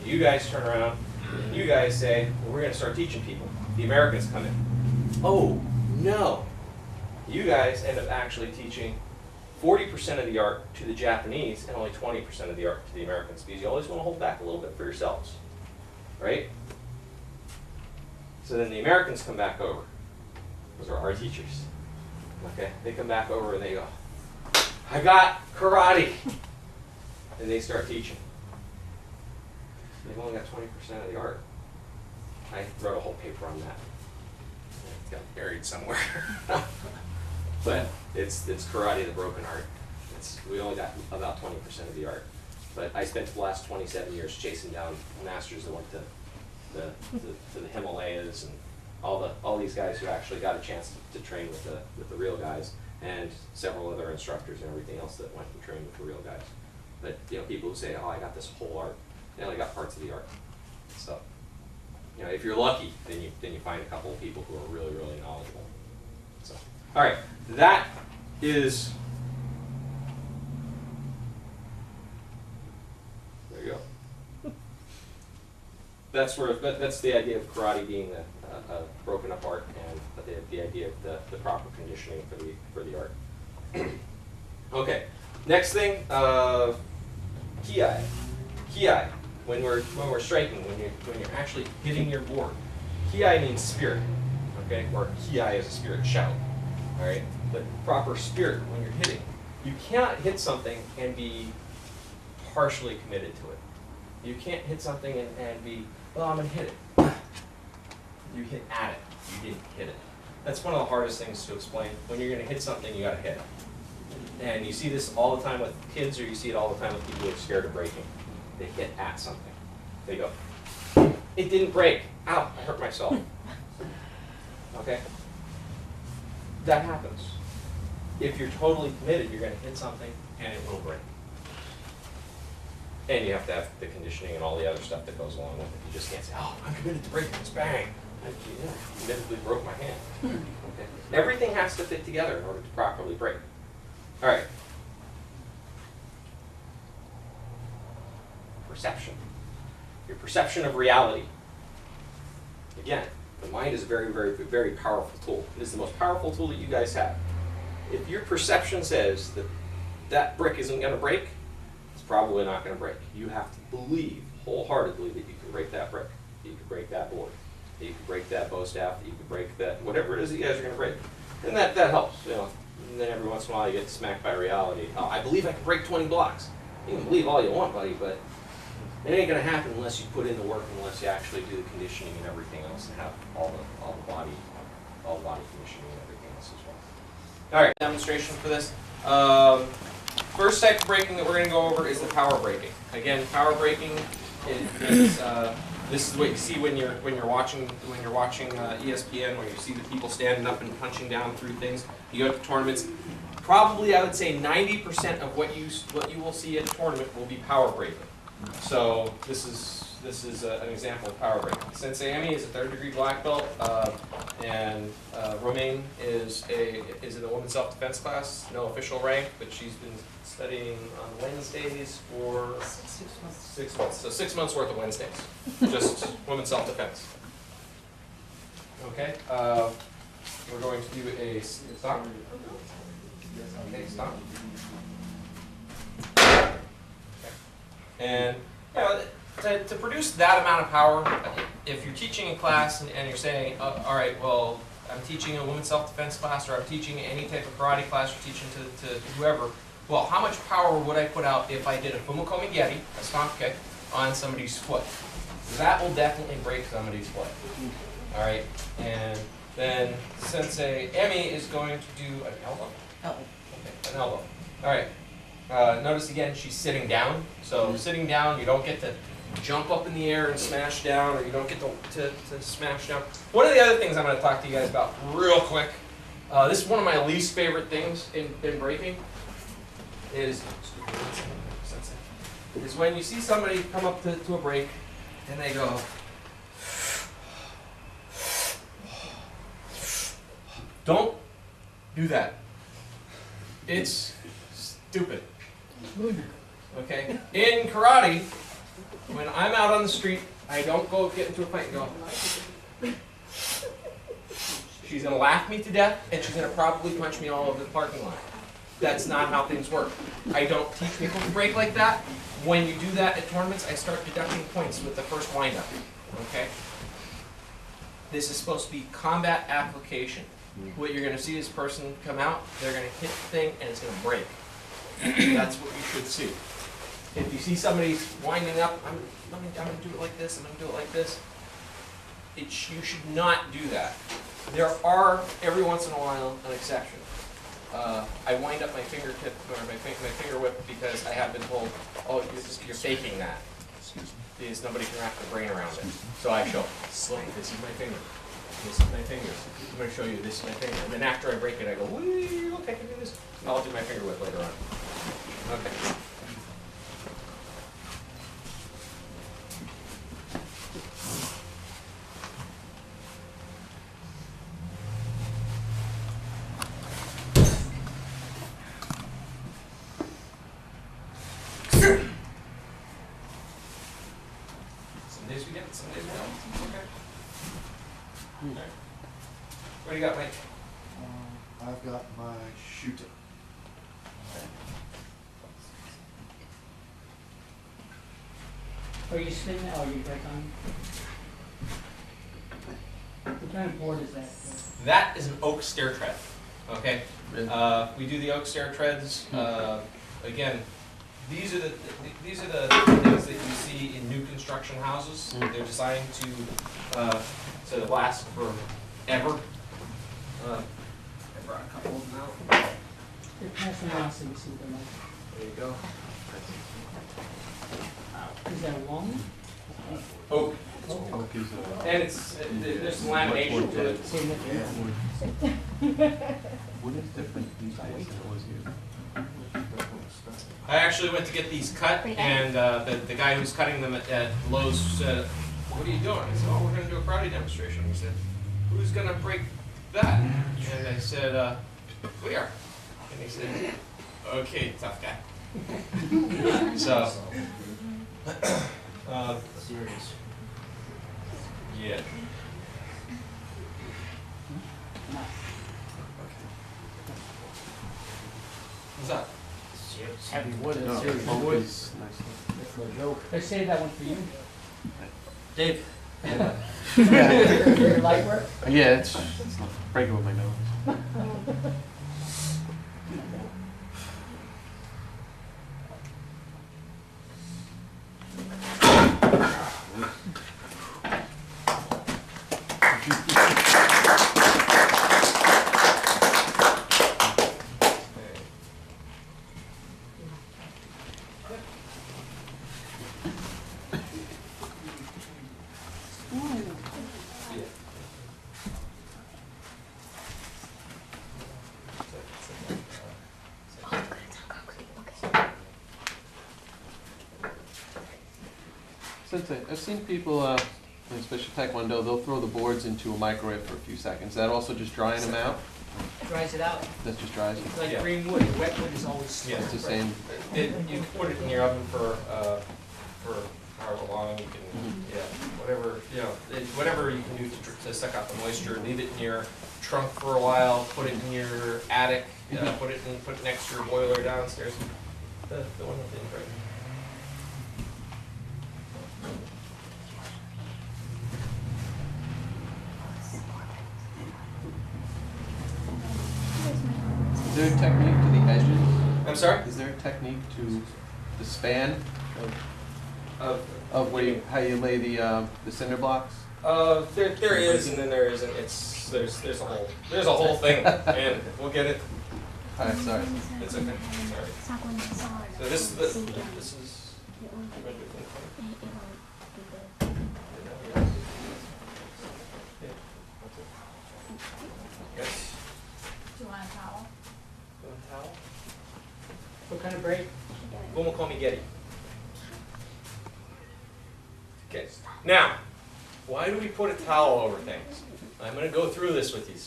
You guys turn around and you guys say, well, we're going to start teaching people. The Americans come in. Oh, no. You guys end up actually teaching 40% of the art to the Japanese and only 20% of the art to the Americans, because you always want to hold back a little bit for yourselves, right? So then the Americans come back over. Those are our teachers. Okay, they come back over and they go, I got karate. And they start teaching. They've only got 20% of the art. I wrote a whole paper on that. It got buried somewhere. But it's karate, the broken art. We only got about 20% of the art. But I spent the last 27 years chasing down masters that went to the Himalayas and all these guys who actually got a chance to train with the real guys, and several other instructors and everything else that went and trained with the real guys. But people who say, oh, I got this whole art, they only got parts of the art. So if you're lucky, then you find a couple of people who are really, really knowledgeable. So, all right, that is. There you go. That's the idea of karate being a broken up art, and the idea of the proper conditioning for the art. Okay, next thing, kiai. Kiai. When we're striking, when you're actually hitting your board, kiai means spirit. Okay, or kiai is a spirit shout. All right, but proper spirit when you're hitting. You cannot hit something and be partially committed to it. You can't hit something and be, well, I'm going to hit it. You hit at it. You didn't hit it. That's one of the hardest things to explain. When you're going to hit something, you got to hit it. And you see this all the time with kids, or you see it all the time with people who are scared of breaking. They hit at something. They go, it didn't break. Ow, I hurt myself. Okay? That happens. If you're totally committed, you're going to hit something and it will break. And you have to have the conditioning and all the other stuff that goes along with it. You just can't say, oh, I'm committed to breaking this, bang. I admittedly broke my hand. Okay. Everything has to fit together in order to properly break. All right. Perception. Your perception of reality. Again, the mind is a very, very, very powerful tool. It is the most powerful tool that you guys have. If your perception says that that brick isn't going to break, it's probably not going to break. You have to believe wholeheartedly that you can break that brick, that you can break that board, that you can break that bow staff, that you can break that, whatever it is that you guys are going to break. And that helps, And then every once in a while you get smacked by reality. Oh, I believe I can break 20 blocks. You can believe all you want, buddy, but it ain't going to happen unless you put in the work, unless you actually do the conditioning and everything else, and have all the body conditioning and everything else as well. All right, demonstration for this. First type of breaking that we're going to go over is the power breaking. Again, power breaking is this is what you see when you're watching ESPN, where you see the people standing up and punching down through things. You go to tournaments. Probably, I would say 90% of what you will see at a tournament will be power breaking. So this is an example of power breaking. Sensei Amy is a 3rd-degree black belt, and Romaine is in the women's self-defense class. No official rank, but she's been studying on Wednesdays for 6 months. 6 months. So 6 months worth of Wednesdays, just women's self-defense. Okay. We're going to do a stop. Okay, stop. Okay. And you know, to produce that amount of power, if you're teaching a class and you're saying, all right, well, I'm teaching a women's self-defense class, or I'm teaching any type of karate class, or teaching to whoever, well, how much power would I put out if I did a fumokomi geri, a stomp kick, on somebody's foot? That will definitely break somebody's foot. All right, and then Sensei Emmy is going to do an elbow. Okay, an elbow. All right. Notice again, she's sitting down. So sitting down, you don't get to jump up in the air and smash down, or you don't get to smash down. One of the other things I'm going to talk to you guys about real quick, this is one of my least favorite things in breaking, is when you see somebody come up to a break and they go, don't do that. It's stupid. Okay? In karate, when I'm out on the street, I don't go get into a fight and go, she's going to laugh me to death, and she's going to probably punch me all over the parking lot. That's not how things work. I don't teach people to break like that. When you do that at tournaments, I start deducting points with the first windup. Okay? This is supposed to be combat application. What you're going to see is a person come out, they're going to hit the thing, and it's going to break. That's what you should see. If you see somebody winding up, I'm going to do it like this, I'm going to do it like this, you should not do that. There are, every once in a while, an exception. I wind up my fingertip, or my finger whip, because I have been told, oh, you're faking that. Because nobody can wrap their brain around it. So I show, look, this is my finger. This is my finger. I'm going to show you this is my finger. And then after I break it, I go, wee, look, I can do this. I'll do my finger whip later on. Okay. Some days we get it, some days we don't. Okay. Okay. What do you got, Mike? I've got my shooting. Are you sitting now, or are you back on? What kind of board is that? That is an oak stair tread. Okay. We do the oak stair treads. Again, these are the things that you see in new construction houses. They're designed to last forever. I brought a couple of them out. They're passing around so you see them. There you go. Is that a long? Oak. Oak is And there's some lamination to it. what is different these days than it was here? I actually went to get these cut, and the guy who's cutting them at Lowe's said, "What are you doing?" I said, "Oh, we're going to do a karate demonstration." He said, "Who's going to break that?" And I said, "We are." And he said, "Okay, tough guy." So, Serious. yeah. What's up? Serious. Heavy wood. No, Serious oak wood. is nice. That's no joke. Let's save that one for you. Dave. Your light work? Yeah, it's not breaking with my nose. Sensei, I've seen people, especially Taekwondo, they'll throw the boards into a microwave for a few seconds. Is that also just drying them out? Dries it out. That just dries it? It's like Yeah. green wood. Wet wood is always. Yeah, It's the same. You can put it in your oven for however long you can, yeah, whatever, you know, whatever you can do to suck out the moisture. Leave it in your trunk for a while, put it in your attic, put it next to your boiler downstairs. The one that didn't break. there a technique to the edges? I'm sorry? Is there a technique to the span Of of where you, how you lay the cinder blocks? there is, and then there isn't. There's a whole thing, and we'll get it. Alright, sorry. It's okay. Sorry. So this is. Yes. Do you want a towel? You want a towel? What kind of break? Ronkonkoma Getty. Okay. Now, why do we put a towel over things? I'm going to go through this with you.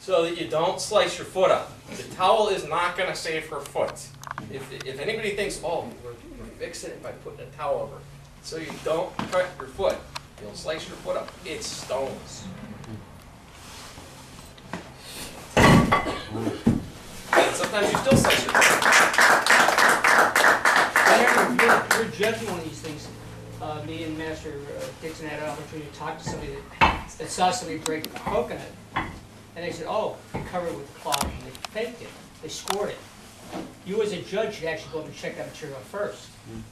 So that you don't slice your foot up. The towel is not going to save her foot. If anybody thinks, oh, we're fixing it by putting a towel over, so you don't cut your foot. You'll slice your foot up. It's stones. And sometimes you still slice your foot. Whenever you're judging one of these things, me and Master Dixon had an opportunity to talk to somebody that saw somebody break a coconut. And they said, oh, they covered it with cloth and they faked it. They scored it. You as a judge should actually go up and check that material first.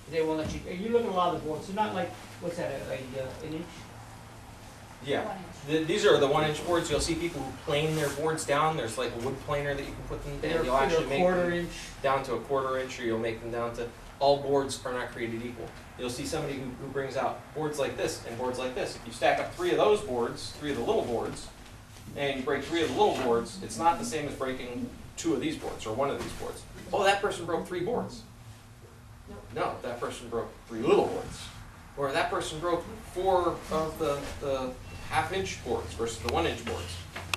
They won't let you, you look at a lot of the boards, it's not like, what's that, an inch? Yeah. These are the 1-inch boards. You'll see people who plane their boards down. There's like a wood planer that you can put them, and you'll actually make quarter them inch. down to a 1/4 inch, or you'll make them down to, all boards are not created equal. You'll see somebody who brings out boards like this and boards like this. If you stack up 3 of those boards, 3 of the little boards, and you break 3 of the little boards, it's not the same as breaking 2 of these boards or 1 of these boards. Oh, that person broke 3 boards. No, that person broke 3 little boards. Or that person broke 4 of the 1/2-inch boards versus the 1-inch boards.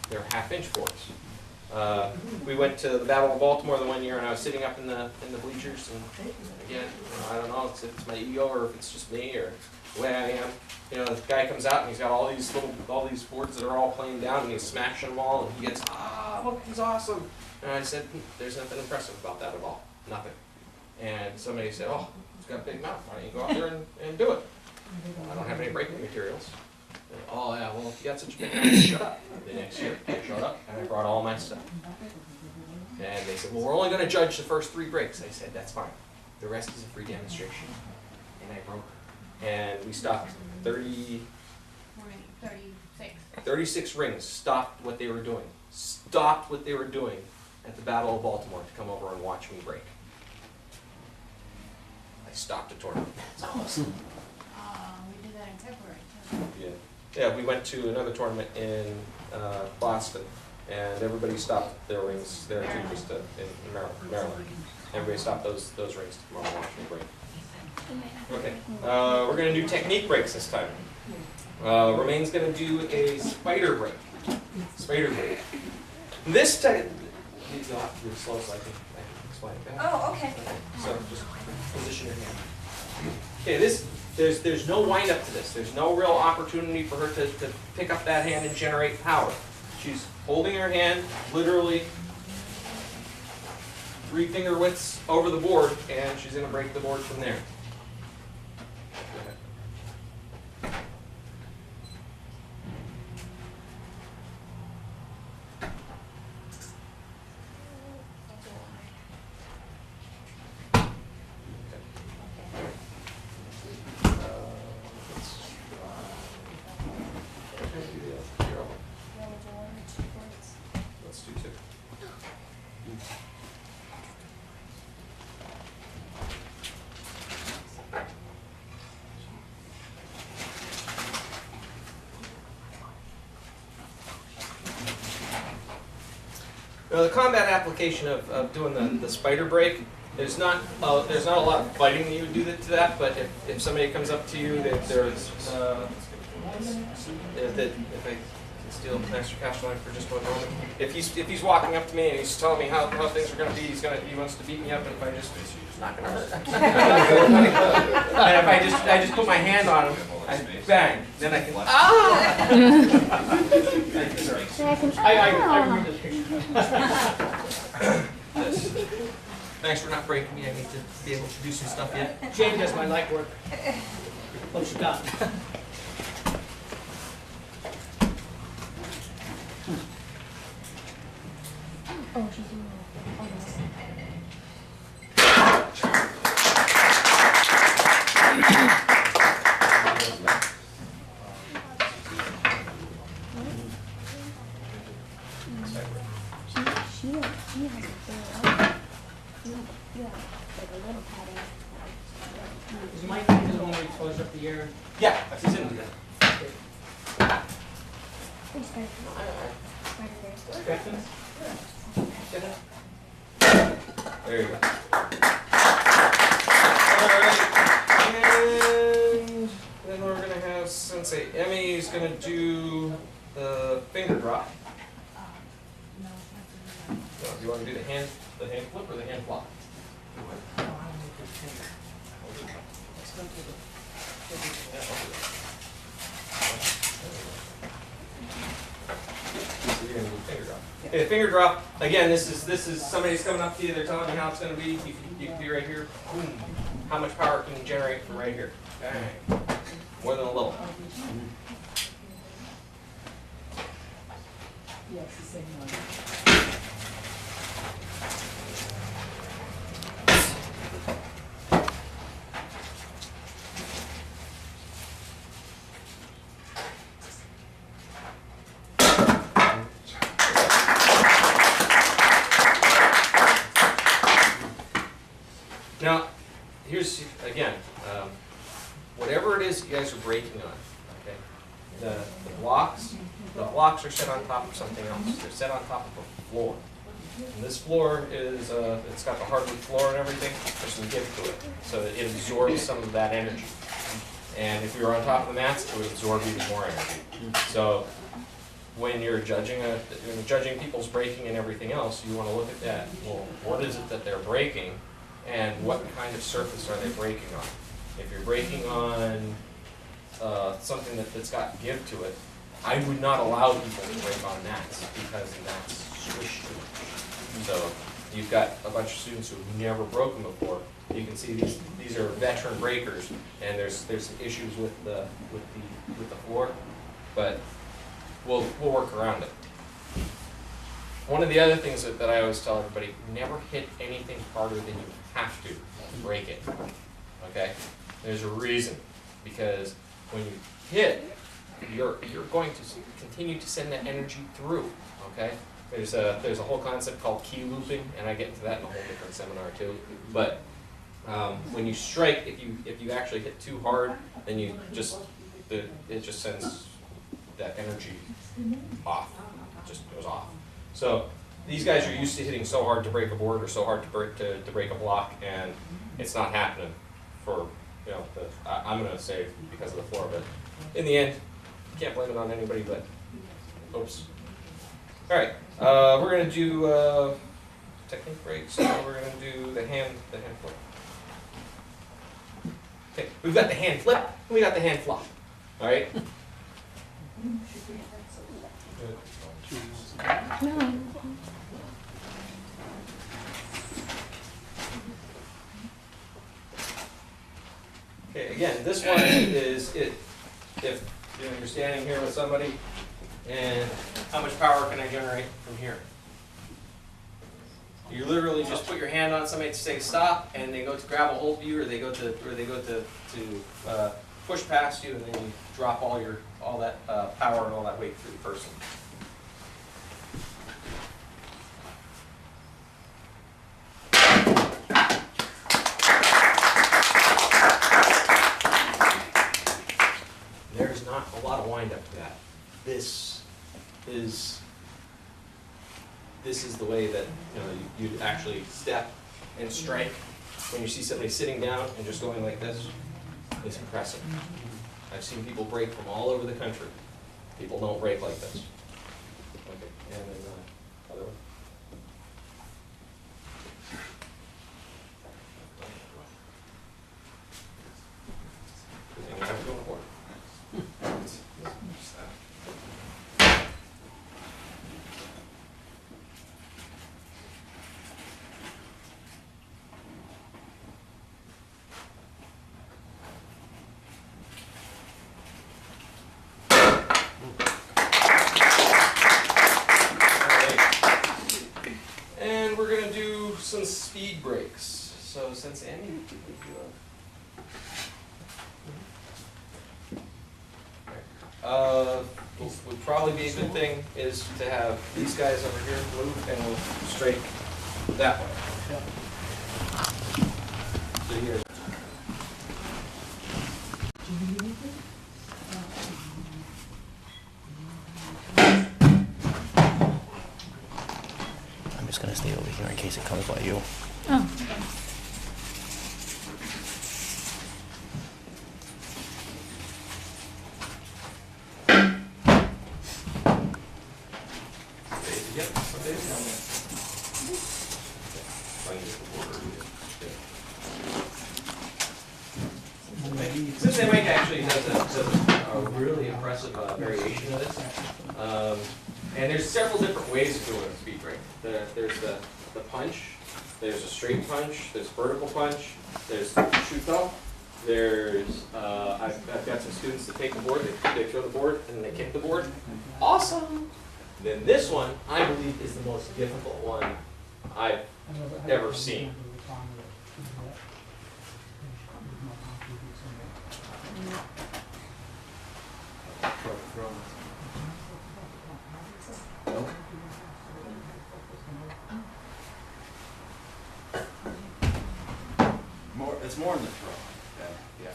They're 1/2-inch boards. We went to the Battle of Baltimore the one year, and I was sitting up in the bleachers, and again, I don't know if it's my ego or if it's just me or the way I am. You know, the guy comes out and he's got all these boards that are all planed down, and he's smashing them all, and he gets, look, he's awesome. And I said, there's nothing impressive about that at all, nothing. And somebody said, oh, he's got a big mouth, why don't you go out there and do it? I don't have any breaking materials. And, oh yeah, well, if you got such a big mouth, shut up. The next year, I showed up, and I brought all my stuff. And they said, well, we're only going to judge the first 3 breaks. I said, that's fine. The rest is a free demonstration. And I broke. And we stopped 36 rings, stopped what they were doing. Stopped what they were doing at the Battle of Baltimore to come over and watch me break. I stopped a tournament. That's awesome. We did that in February too. Yeah. Yeah, we went to another tournament in Boston, and everybody stopped their rings there too, just in Maryland. Everybody stopped those rings to come over and watch me break. Okay, we're going to do technique breaks this time. Romaine's going to do a spider break. Spider break. This type, you'll have to do it slow so I can explain it. Oh, okay. So just position your hand. Okay, there's no wind up to this. There's no real opportunity for her to pick up that hand and generate power. She's holding her hand literally 3 finger widths over the board, and she's going to break the board from there. Let's do 2. Now, the combat application of doing the spider break, there's not a lot of fighting that you would do to that, but if somebody comes up to you, that there's if I can steal Master Castellan for just 1 moment, if he's walking up to me and he's telling me how things are going to be, he wants to beat me up, and if I just it's not going to hurt. And if I just put my hand on him, I bang, then I can I remember this picture. Thanks for not breaking me. I need to be able to do some stuff yet. Jane does my light work. What she got? Oh, she's doing She has a big one. You have like a little pattern. Is Mike the one where he throws up the air? Yeah, he's in there. Please, There you go. Alright, and then we're gonna have Sensei Emmy's gonna do the finger drop. Do you want to do the hand flip or the hand flop? You're gonna do finger drop. Okay, finger drop. Again, this is somebody's coming up to you. They're telling you how it's going to be. You can be right here. Boom. How much power can you generate from right here? Bang. More than a little. Yes, the same one. Now, here's again, whatever it is you guys are breaking on. Okay, the blocks are set on top of something else. They're set on top of a floor. And this floor is it's got the hardwood floor and everything. There's some give to it, so that it absorbs some of that energy. And if you're on top of the mats, it would absorb even more energy. So when you're judging people's breaking and everything else, you want to look at that. Well, what is it that they're breaking? And what kind of surface are they breaking on? If you're breaking on something that's got give to it, I would not allow people to break on mats because that's squish too much. So you've got a bunch of students who've never broken before. You can see these are veteran breakers, and there's some issues with the floor, but we'll work around it. One of the other things that I always tell everybody: never hit anything harder than you have to break it. Okay? There's a reason, because when you hit, you're going to continue to send that energy through. Okay? There's a whole concept called key looping, and I get into that in a whole different seminar too. But when you strike, if you actually hit too hard, then it just sends that energy off. It just goes off. So these guys are used to hitting so hard to break a board or so hard to break a block, and it's not happening for, I'm going to say because of the floor, but in the end, you can't blame it on anybody but, oops. All right, we're going to do technique break, so we're going to do the hand flip. Okay, we've got the hand flip, and we got the hand flop. All right? No. Okay, again, this one is if you're standing here with somebody, and how much power can I generate from here? You literally just put your hand on somebody to say stop, and they go to grab a hold of you, or they go to push past you, and then you drop all that power and all that weight through the person. There's not a lot of wind up to that. This is the way that you'd actually step and strike. When you see somebody sitting down and just going like this, it's impressive. I've seen people break from all over the country. People don't break like this. Okay, and then other one. Good thing you have to go for it. And we're going to do some speed breaks. So since Andy, would probably be a good thing is to have these guys over here move and we'll straight that way. So here. I'm just gonna stay over here in case it comes by you. Oh. Since they Mike actually does a really impressive variation of this, and there's several different ways of doing a speed break. There's the punch, there's a straight punch, there's vertical punch, there's shuto, there's, I've got some students that take the board, they throw the board, and then they kick the board. Awesome! Then this one, I believe, is the most difficult one I've ever seen. It's more in the throw. Yeah.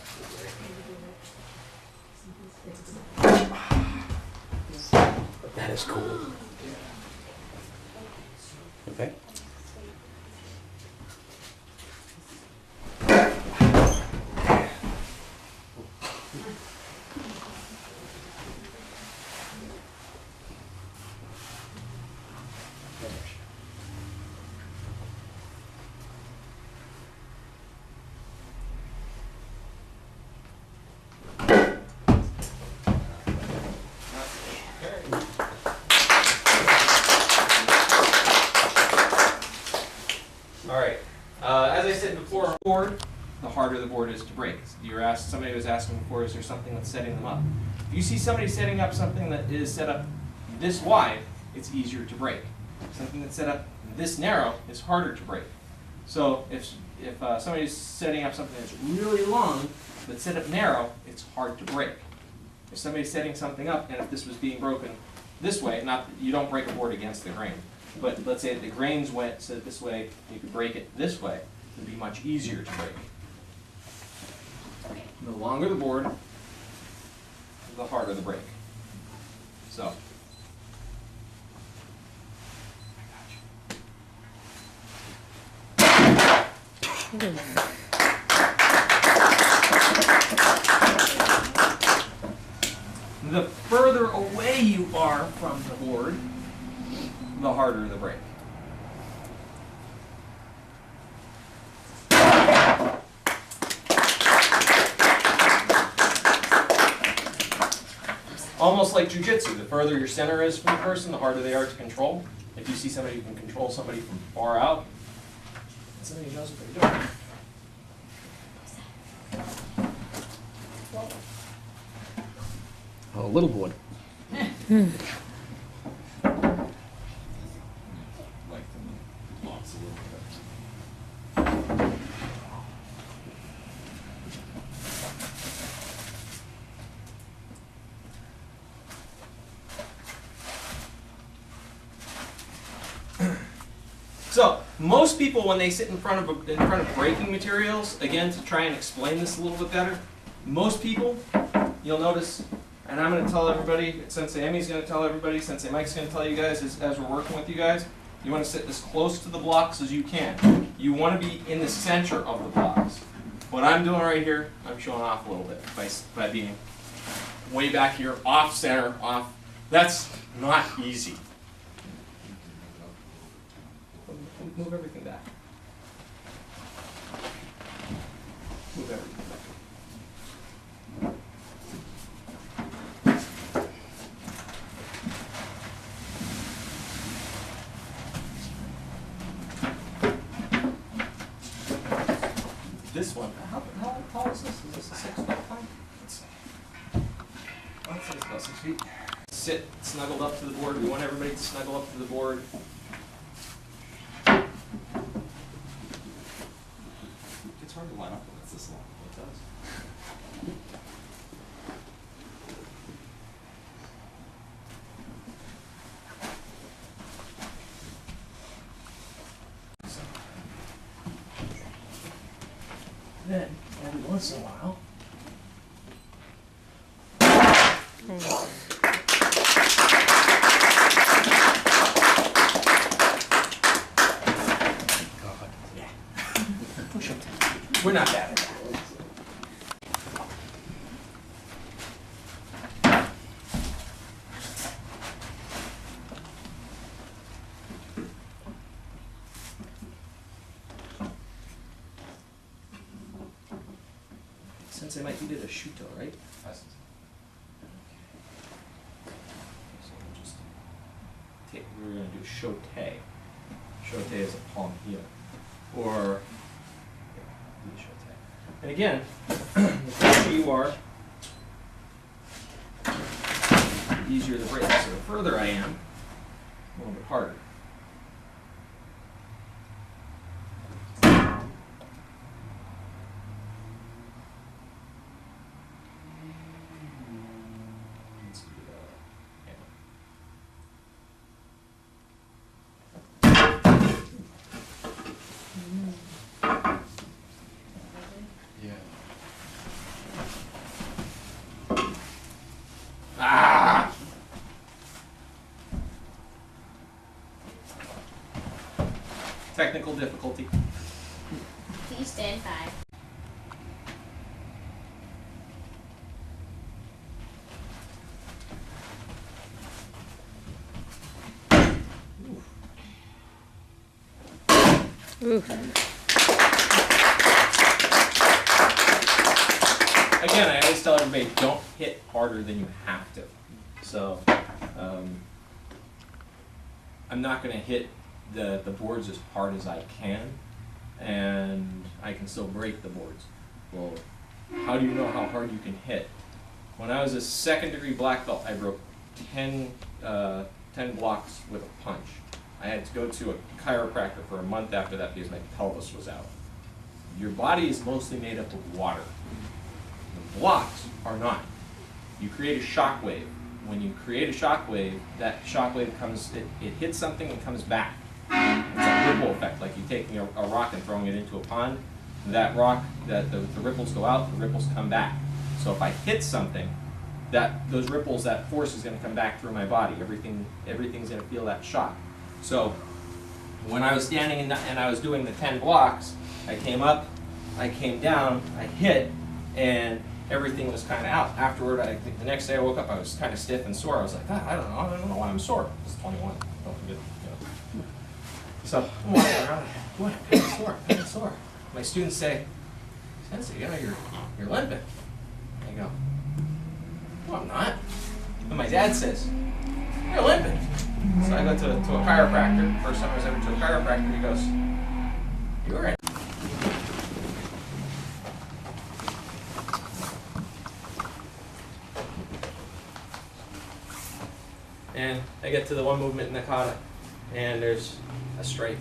That is cool. Okay. As I said before, board, the harder the board is to break. Somebody was asking before, is there something that's setting them up? If you see somebody setting up something that is set up this wide, it's easier to break. Something that's set up this narrow is harder to break. So if somebody's setting up something that's really long but set up narrow, it's hard to break. If somebody's setting something up, and if this was being broken this way, not you don't break a board against the grain, but let's say the grains went set this way, you could break it this way, it would be much easier to break. The longer the board, the harder the break. So. The further away you are from the board, the harder the break. Almost like jujitsu, the further your center is from the person, the harder they are to control. If you see somebody who can control somebody from far out, somebody who knows what they're doing. Oh, little board. So most people, when they sit in front of breaking materials, again to try and explain this a little bit better, most people, you'll notice, and I'm going to tell everybody, Sensei Emi's going to tell everybody, Sensei Mike's going to tell you guys as we're working with you guys, you want to sit as close to the blocks as you can. You want to be in the center of the blocks. What I'm doing right here, I'm showing off a little bit by being way back here, off center, off. That's not easy. Move everything back. Move everything back. This one, how tall is this? Is this a 6 foot thing? Let's see. Let's say it's about 6 feet. Sit snuggled up to the board. We want everybody to snuggle up to the board. It's hard to line up when it's this long. It does. Then, every once in a while, Push him. We're not bad at that. Since I might be a shuto, right? So we'll just take, we're going to do shote. Shote is a palm heel. Or, yeah, do shote. And again, the closer you are, the easier the break. So the further I am, a little bit harder. Let's do Yeah. Ah! Technical difficulty. Please stand by. Again, I always tell everybody, don't hit harder than you have to. So, I'm not going to hit the boards as hard as I can, and I can still break the boards. Well, how do you know how hard you can hit? When I was a second-degree black belt, I broke 10 blocks with a punch. I had to go to a chiropractor for a month after that because my pelvis was out. Your body is mostly made up of water. The blocks are not. You create a shock wave. When you create a shock wave, that shock wave comes, it hits something and comes back. It's a ripple effect, like you taking a rock and throwing it into a pond. That rock, the ripples go out, the ripples come back. So if I hit something, those ripples, that force is going to come back through my body. Everything's going to feel that shock. So when I was standing and I was doing the 10 blocks, I came up, I came down, I hit, and everything was kind of out. Afterward, I think the next day I woke up, I was kind of stiff and sore. I was like, I don't know why I'm sore. I was 21. Don't forget, you know. So I'm walking around, boy, I'm kind of sore. My students say, Sensei, you know, you're limping. I go, no, I'm not. And my dad says, you're limping. So I go to a chiropractor. First time I was ever to a chiropractor, he goes, you're in. And I get to the one movement Nakata, and there's a strike.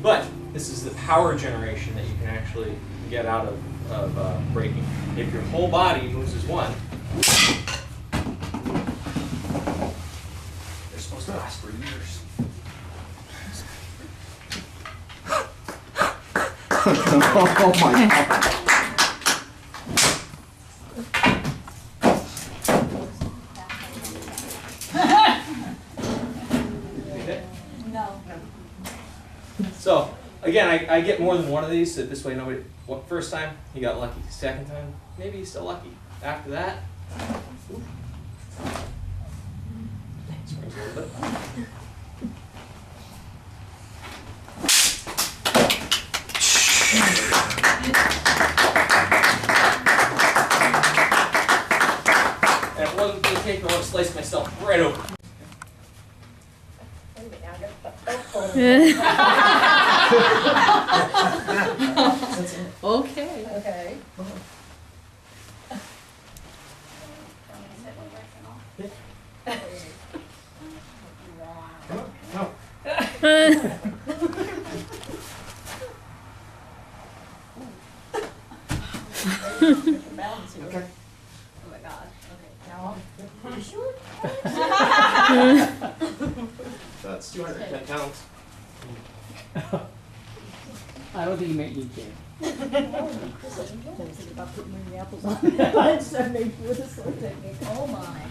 But this is the power generation that you can actually get out of breaking. If your whole body moves as one, they're supposed to last for years. oh my God. So, again, I get more than one of these, so this way nobody, first time, he got lucky. Second time, maybe he's still lucky. After that, springs a little bit. And if it wasn't for the tape, I would have sliced myself right open. Okay. Okay. No. Okay. Oh my God. Okay. Now, are you sure? That's 210 pounds. I don't think you can. I was thinking about putting mini apples on it instead of maybe with a slow technique. Oh my.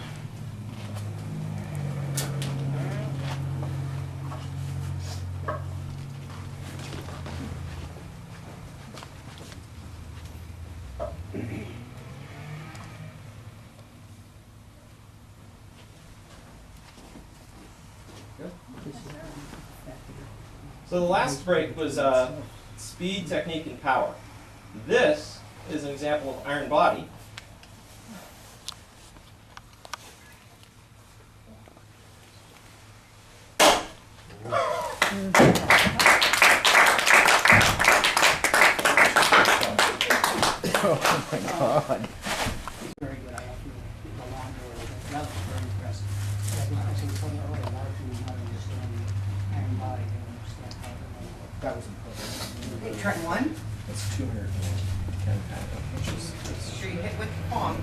So the last break was speed, technique, and power. This is an example of iron body. Oh my God. Very good. I have to the long door. That was very impressive. I think something earlier, a lot of people not understand the iron body, they don't understand how to. That was important. Hey, try one. That's 210 pounds. Sure you hit with the palm.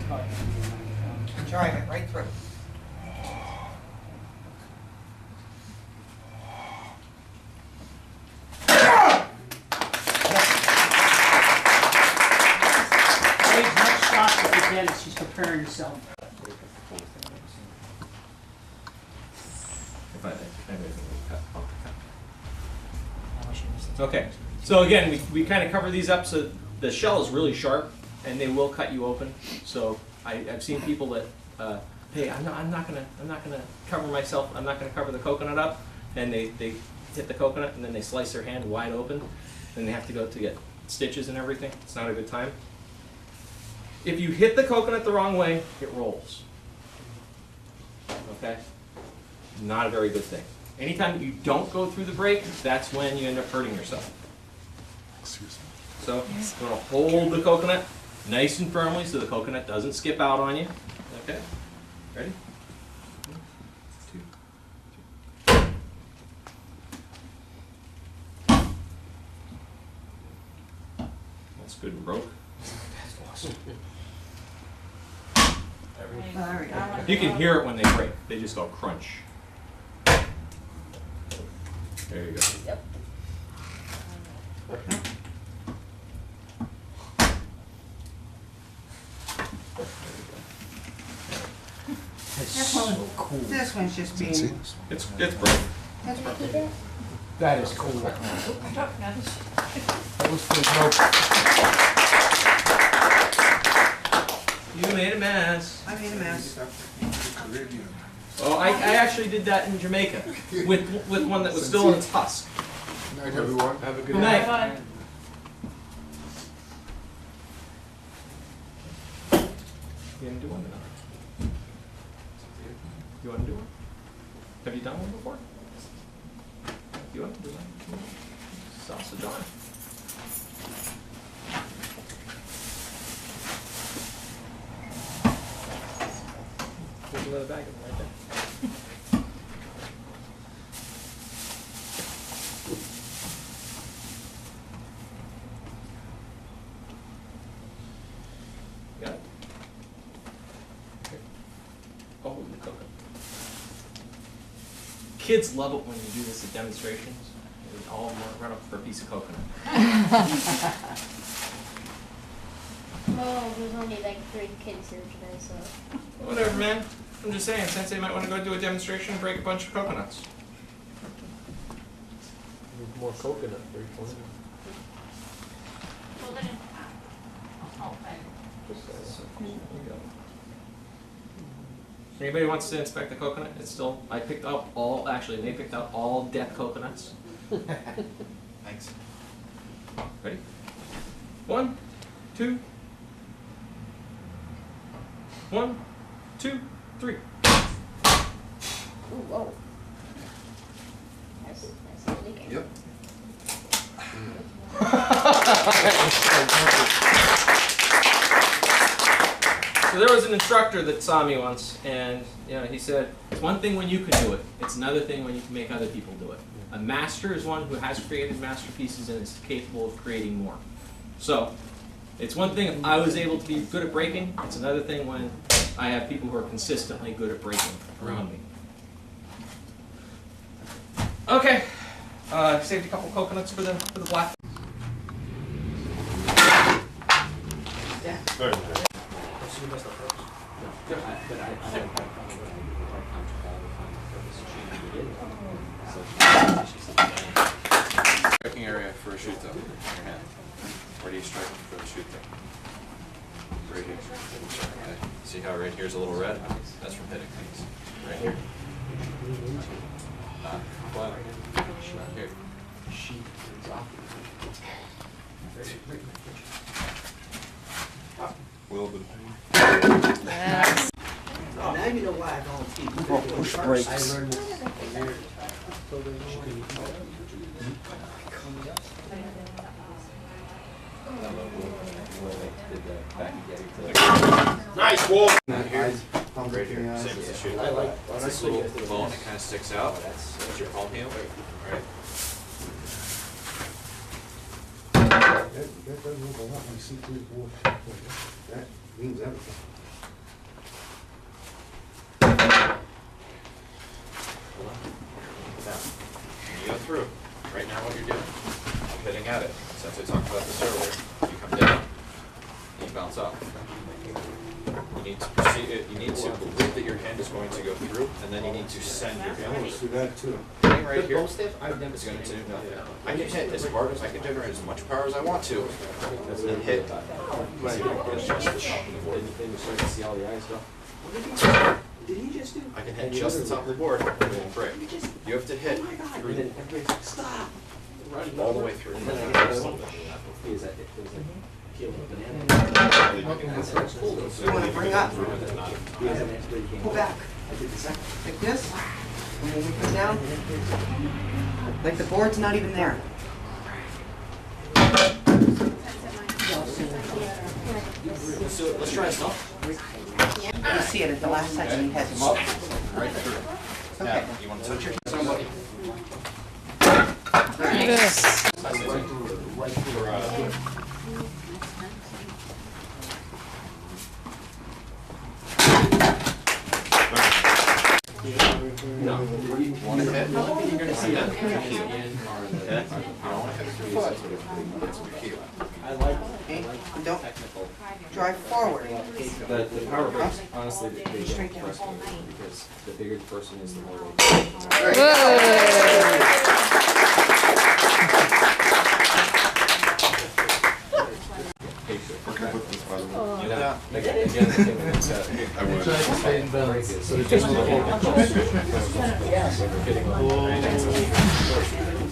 Drive it right through. As much shots as you can as she's preparing herself. Okay, so again, we kind of cover these up so the shell is really sharp and they will cut you open. So I've seen people that, hey, I'm not gonna cover myself. I'm not gonna cover the coconut up, and they hit the coconut and then they slice their hand wide open, and they have to go to get stitches and everything. It's not a good time. If you hit the coconut the wrong way, it rolls. Okay, not a very good thing. Anytime you don't go through the break, that's when you end up hurting yourself. So you want to hold the coconut nice and firmly so the coconut doesn't skip out on you. Okay, ready? 1, 2. That's good and broke. That's awesome. You can hear it when they break. They just go crunch. There you go. Yep. This one, cool. This one's just being. It's broke. That's perfect. That is cool. That was for the You made a mess. I made a mess. Oh, I actually did that in Jamaica with one that was still in its husk. Good night, everyone. Have a good Good night. You didn't do one tonight. You want to do one? Have you done one before? You want to do one? Sausage on it. There's another bag of them right there. Got it? Here. Oh, the coconut. Kids love it when you do this at demonstrations. They all run up for a piece of coconut. Oh, there's only like 3 kids here today, so. Whatever, man. I'm just saying, Sensei might want to go do a demonstration and break a bunch of coconuts. More coconut for each one. Anybody wants to inspect the coconut? It's still, I picked up all, actually, they picked up all dead coconuts. Thanks. Ready? 1, 2. 1, 2, 3. Ooh, whoa. That's leaking. Yep. So there was an instructor that saw me once, and he said, it's one thing when you can do it, it's another thing when you can make other people do it. A master is one who has created masterpieces and is capable of creating more. So, it's one thing if I was able to be good at breaking, it's another thing when I have people who are consistently good at breaking around me. Okay, saved a couple coconuts for the black. Very nice. What's your best approach? Striking area for a shoot though, in your hand. Where do you strike for the shoot though? Right here. Okay. See how right here's a little red? That's from hitting things. Right here. Not flat. Not here. Will but Now you know why I don't keep. Push brakes. I learned this. Nice wall. not here. Right here. Same as the shoot. I like, It's a little bone that kind of sticks out. That's your palm heel. Right. That does look a lot like C3 wall. That means everything. Now, when you go through, right now what you're doing, I'm hitting at it. Since I talked about this earlier, you come down, you bounce up. You need to proceed, you need to believe that your hand is going to go through, and then you need to send your hand. Let's do that too. Hitting right here Both stiff? I've never is seen going to it. do nothing. I can hit as hard as I can generate as much power as I want to, and hit. Did he just do? I can hit just the top of the board, and it won't break. You have to hit through the Stop. all the way through. You wanna bring up? Pull back. Like this? And when we come down, like the board's not even there. Let's try this now. You see it at the last second, he has him up. Right through. Okay. Now, you want to touch your Somebody. Yes. No. Want to hit? You're going to see that. Okay. You don't want to hit through your heel. Okay, don't drive forward. The power brakes, honestly, they don't impress me because the bigger the person is, the more they. Again, it's I would.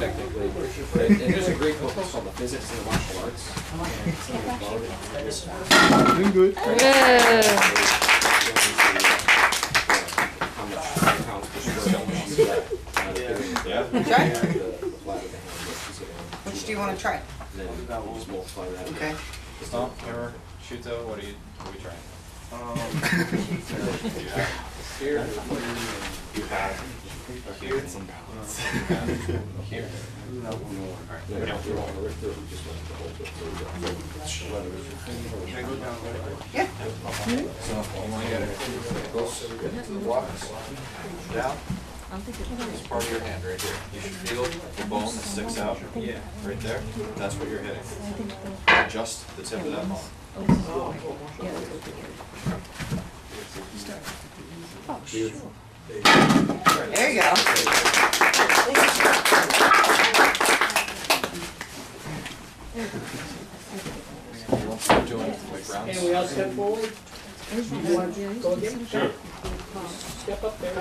technically, and there's a great book called The Physics of the Martial Arts. Doing good. How much pounds per square inch you got. Yeah. Try? The flat of the hand that she's hitting. Which do you wanna try? Then you just multiply that. Okay. Stomp, hammer, shoot though, what are we trying? Here, You have here. Some balance. Here. Alright, you're now on the right through, you just want to hold it. Yeah. So, you want to get it close to the blocks, down. It's part of your hand right here. You should feel the bone that sticks out. Yeah. Right there. That's what you're hitting. Just the tip of that bone. There you go. Start doing like rounds. Can we all step forward? You want to go again? Sure. Step up there.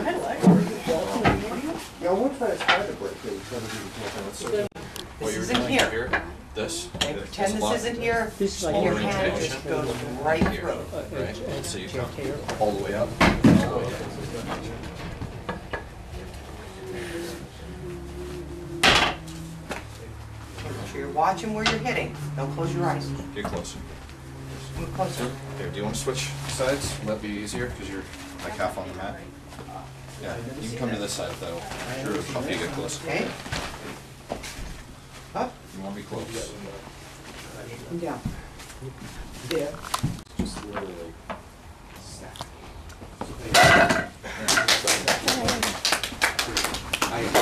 Yeah, we'll try to try the break. Try to do the What you're isn't doing here. here, this. Okay, pretend this isn't here, This is like and your Smaller hand range just of goes right through. Right? So you come all the way up, all the way down. So you're watching where you're hitting. Don't close your eyes. Get closer. Move closer. Here, do you want to switch sides? Will that be easier? Because you're like half on the mat. Yeah, you can come to this side if that'll sure help you get closer. Okay? Up You want to be close. and down. There. Just literally snap.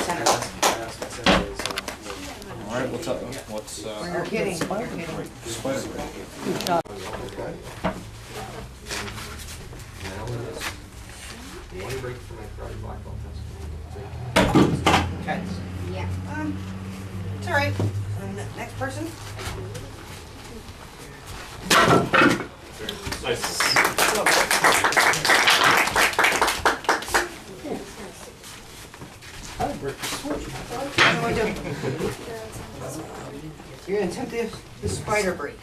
Center. All Alright, what's up? What's, When you're hitting, when you're hitting. Good job. Okay. Yeah. It's all right. Next person. What do I do? You're gonna attempt the spider break.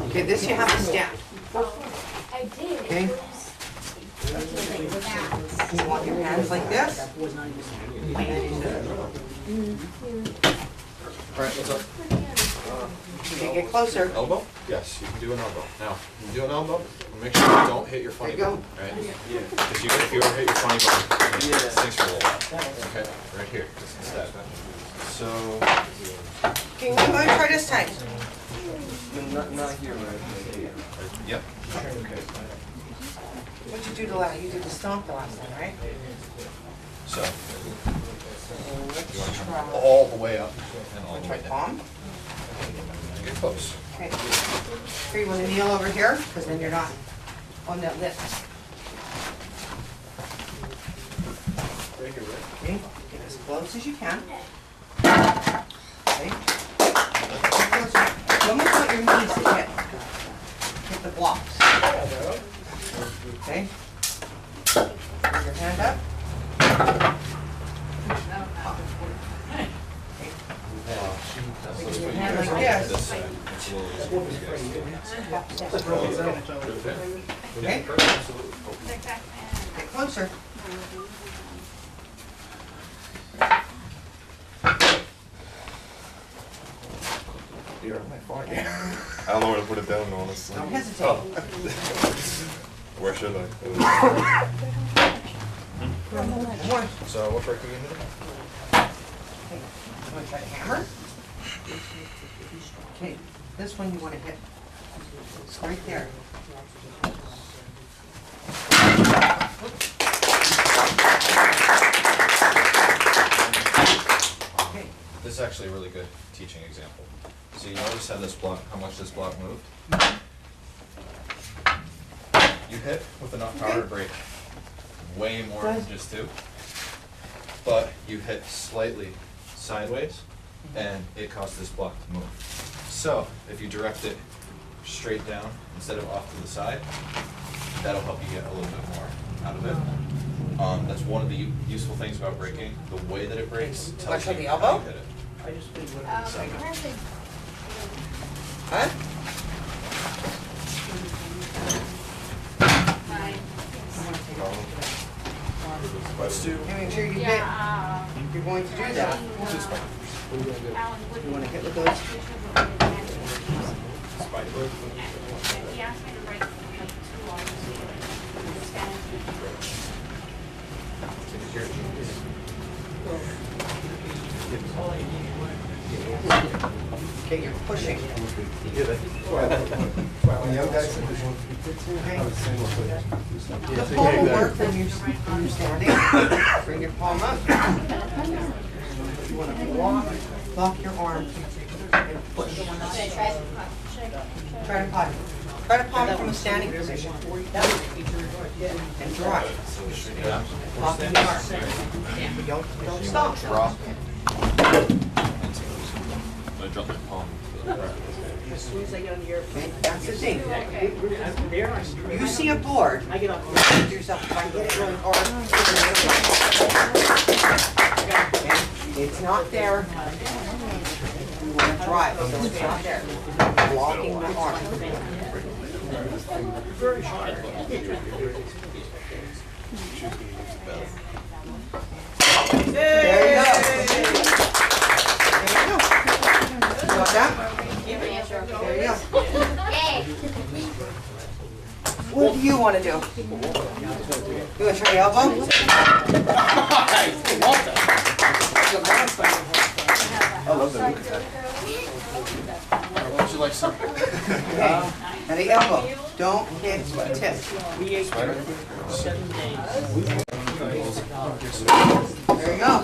Okay, this you have to stab. I did. Okay? You want your hands like this? Alright, what's up? Okay, get closer. Elbow? Yes, you can do an elbow. Now, you can do an elbow, and make sure you don't hit your funny There you bone, right? Because if you ever hit your funny bone, it stinks for a little while. Okay, right here, just instead. So, Okay, you want to try this time? Not here, right? yep. What'd you do the last? You did the stomp the last time, right? So, Let's you want to try. come all the way up and all the Try way down. palm. Get close. Okay. Here, you want to kneel over here, because then you're not on that lip. Okay, get as close as you can. Okay. Get closer. You almost want your knees to hit the blocks. Okay. Bring your hand up. Bring your hand like this. This side. It's a little easier for you guys. Okay. Get closer. You're on my phone. I don't know where to put it down, honestly. Don't hesitate. Where should I? More. So, what break are we gonna do? Okay. You want to try to hammer? Okay. This one you want to hit. It's right there. Okay. This is actually a really good teaching example. So you notice how much this block moved? You hit with enough power to break way more than just two, but you hit slightly sideways, and it caused this block to move. So if you direct it straight down instead of off to the side, that'll help you get a little bit more out of it. That's one of the useful things about breaking. The way that it breaks tells Watch you the how elbow? you hit it. Huh? Let's do. And make sure you hit. Yeah. You're going to do that. You want to hit with those. He asked me to break like 2 arms. Okay, you're pushing. The palm will work when you're standing. Bring your palm up. You want to lock your arm and push. Try to palm. Try to palm from a standing position. And drive. Locking the arm. Don't stop. Drop. I dropped my palm. Okay, that's the thing. You see a board, you do yourself, if I hit it really hard, okay, it's not there. You want to drive, so it's not there. Blocking the arm. There you go. There you go. You want that? There you go. What do you want to do? You want to try your elbow? I love the look at that. Would you like some? Okay. Now the elbow. Don't hit the tip. There you go.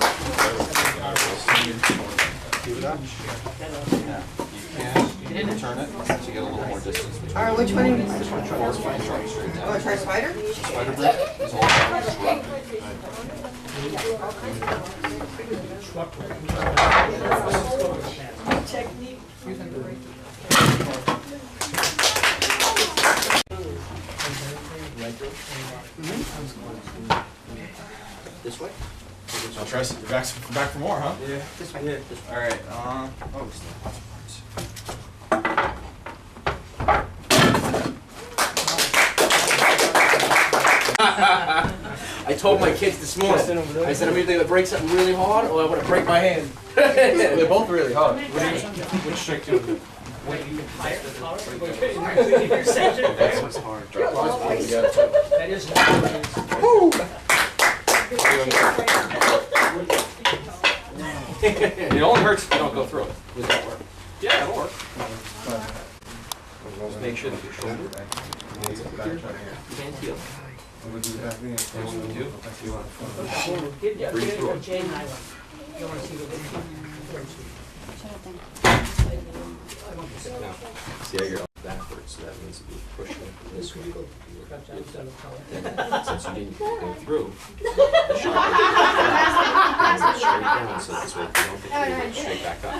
You can turn it to get a little more distance between. All right, which one? This one tries straight down. Oh, try spider? Spider grip is all about disrupt. Technique. This way? I'll try some, back for more, huh? Yeah. This way. Yeah. This way. All right. I told my kids this morning, I said I'm either going to break something really hard or I'm going to break my hand. They're both really hard. Which trick do you? Wait, you can hire the collar? That's what's hard. That is one It only hurts if you don't go through it. Would that work? Yeah, that'll work. Just make sure that your shoulder can't heal. And when you do, if you want to breathe through it. Jane and I went. You want to see what Now, see how you're up backwards, so that means if you push it this way, since you didn't go through, the shock brings it straight down, so this way if you don't get through, it goes straight back up.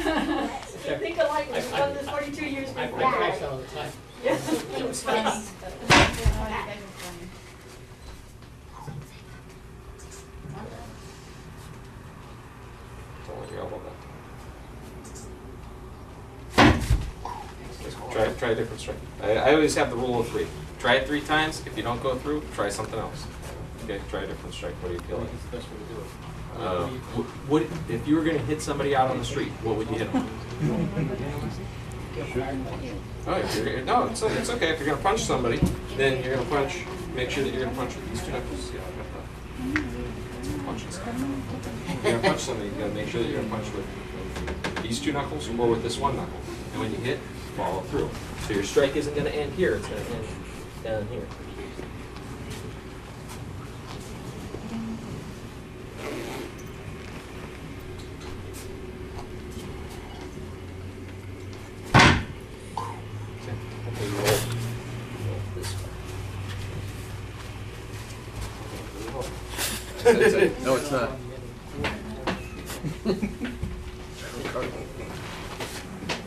Think alike, we've done this 42 years I before. practice all the time. Don't let your elbow go. Try a different strike. I always have the rule of 3. Try it 3 times. If you don't go through, try something else. Okay, try a different strike. What do you feel like? That's the best way to do it. What if you were going to hit somebody out on the street? What would you hit them? Oh, no, it's okay. If you're going to punch somebody, then you're going to punch. Make sure that you're going to punch with these 2 knuckles. Yeah, punch this guy. If you're going to punch somebody, you got to make sure that you're going to punch with these 2 knuckles or with this 1 knuckle. And when you hit, follow through. So your strike isn't going to end here. It's going to end down here. No, it's not.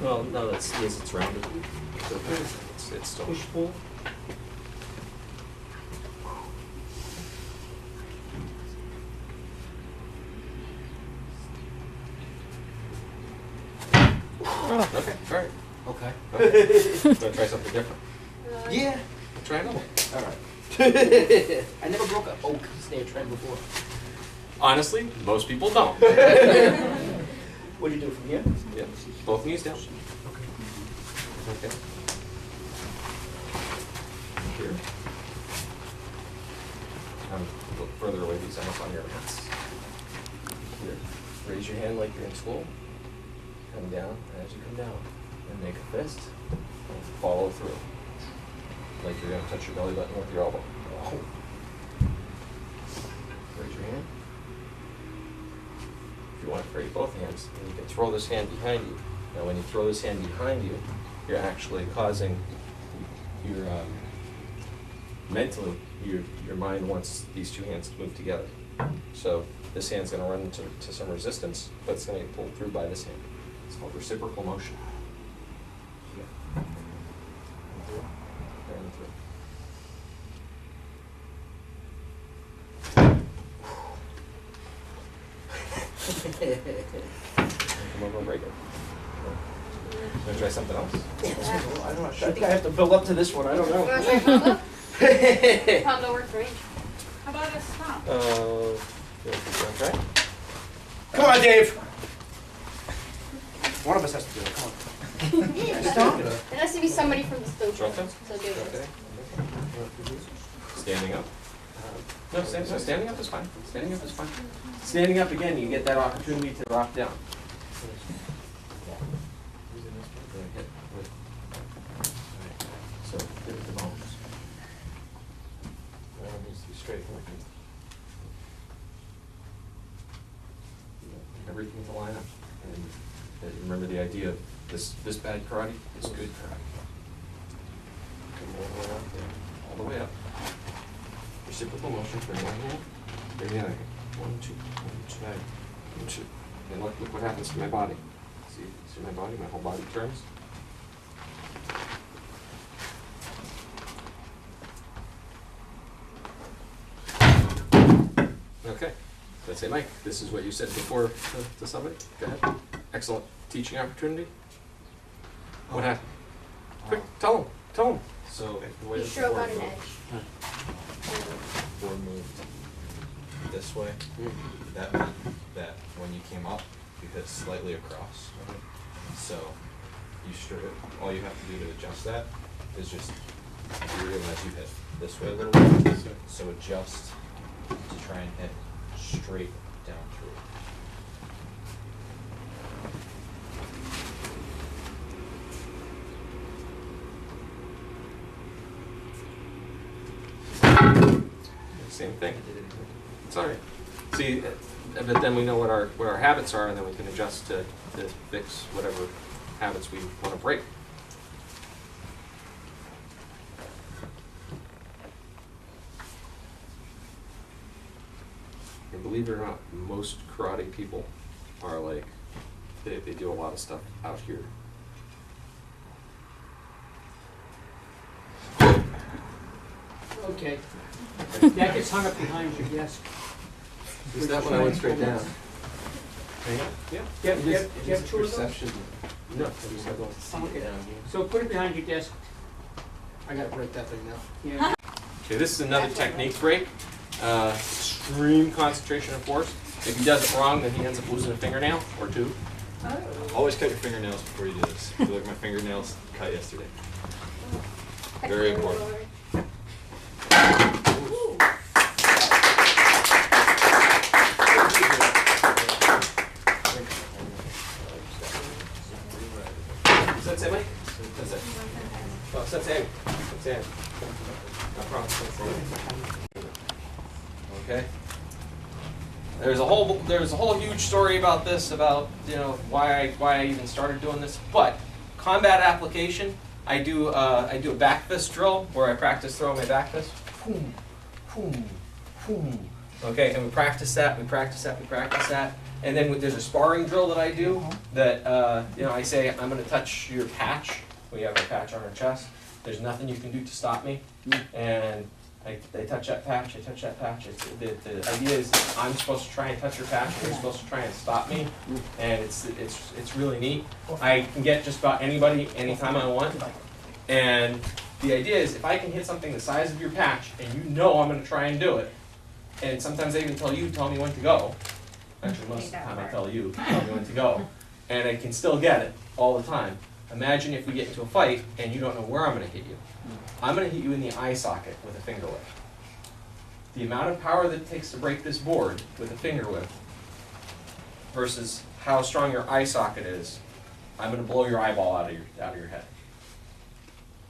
Well, no, it's rounded. So it's still Push pull. okay. All right. Okay. Want to try something different? Yeah. Try another one. All right. I never broke an oak snare trend before. Honestly, most people don't. What do you do from here? Yeah. Both knees down. Okay. Here. Look further away, these almost on your hands. Here. Raise your hand like you're in school. Come down as you come down. And make a fist. And follow through. Like you're going to touch your belly button with your elbow. Oh. Raise your hand. If you want to raise both hands, then you can throw this hand behind you. Now when you throw this hand behind you, you're actually causing your, mentally, your mind wants these 2 hands to move together. So this hand's going to run into some resistance, but it's going to get pulled through by this hand. It's called reciprocal motion. Come over and break it. Want to try something else? I don't know. I think I have to build up to this one. I don't know. Pound works range. How about a stop? You want to try? Come on, Dave. One of us has to do it. Come on. It has to be somebody from the dojo. Okay. So do it. Okay. Standing up. No, standing up is fine. Standing up is fine. Standing up again, you get that opportunity to drop down. So, hit the bones. Needs to be straight. Everything to line up. And And remember the idea of this bad karate is good karate. Come all the way up there, all the way up. Reciprocal motion for one hand, bring the other hand. 1, 2, 1, 2, 1, 2. And look what happens to my body. See my body? My whole body turns. Okay, that's it, Mike. This is what you said before to somebody. Go ahead. Excellent teaching opportunity. What happened? Quick, tell them. So, You stroke on an edge. Board moved this way. That meant that when you came up, you hit slightly across. So, you straight. All you have to do to adjust that is just you realize you hit this way a little bit. So adjust to try and hit straight down through. Same thing. It's all right. See, but then we know what our habits are, and then we can adjust to fix whatever habits we want to break. And believe it or not, most karate people are like, they do a lot of stuff out here. Okay. That gets hung up behind your desk. Is that when I went straight down? Hang on. Yeah. Do you have two of those? Perception. No, I just have to see Okay. it down here. So put it behind your desk. I gotta break that thing now. Yeah. Okay, this is another technique break. Extreme concentration of force. If he does it wrong, then he ends up losing a fingernail or two. Always cut your fingernails before you do this. I feel like my fingernails cut yesterday. Very important. Sensei, Mike? Sensei. Oh, Sensei. Sensei. No problem. Okay. There's a whole huge story about this, about why I even started doing this. But combat application, I do a back fist drill where I practice throwing my back fist. Boom, boom, boom. Okay, and we practice that. And then there's a sparring drill that I do that I say I'm going to touch your patch. We have a patch on our chest. There's nothing you can do to stop me. And I touch that patch. The idea is I'm supposed to try and touch your patch. You're supposed to try and stop me. And it's really neat. I can get just about anybody anytime I want. And the idea is if I can hit something the size of your patch and I'm going to try and do it. And sometimes I even tell me when to go. Actually, most of the time I tell me when to go. And I can still get it all the time. Imagine if we get into a fight and you don't know where I'm going to hit you. I'm going to hit you in the eye socket with a finger whip. The amount of power that it takes to break this board with a finger whip versus how strong your eye socket is, I'm going to blow your eyeball out of your head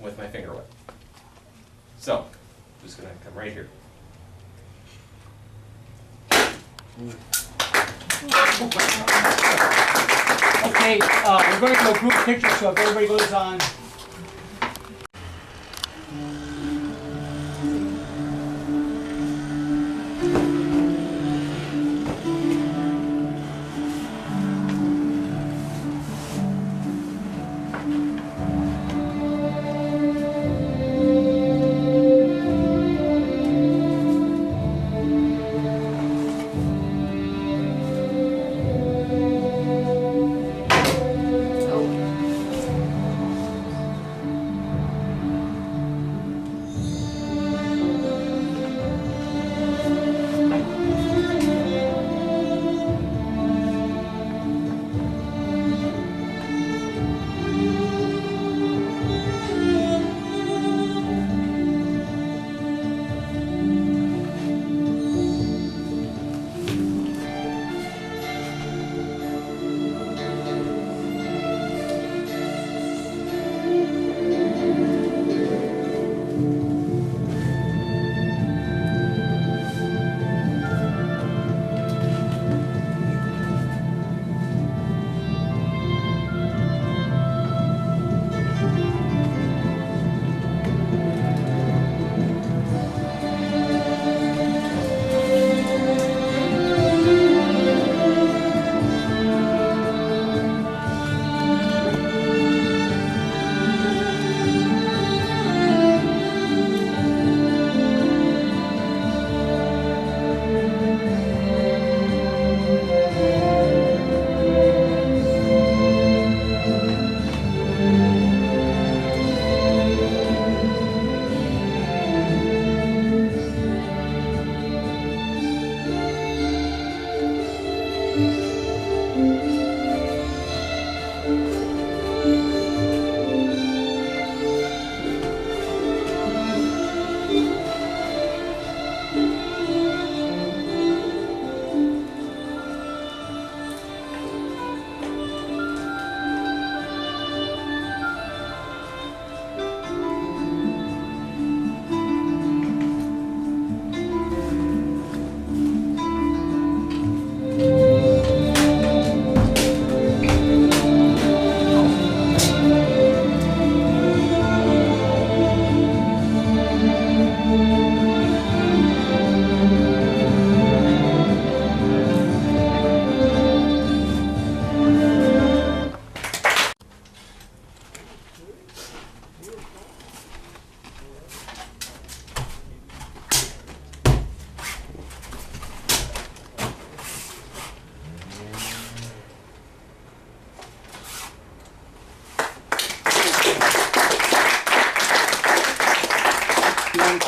with my finger whip. So, I'm just going to come right here. Okay, we're going to do a group picture, so if everybody goes on.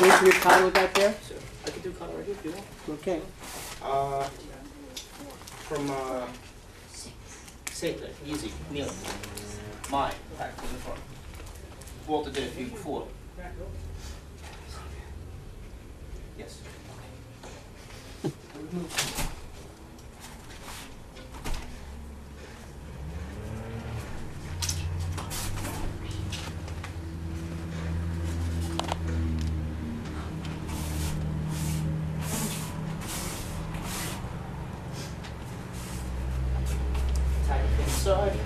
mention your title back there? I can do color right here if you want. Okay. From, Same thing, easy, kneel. Mine, back to the front. Walter did it for you before. Yes. Tight inside.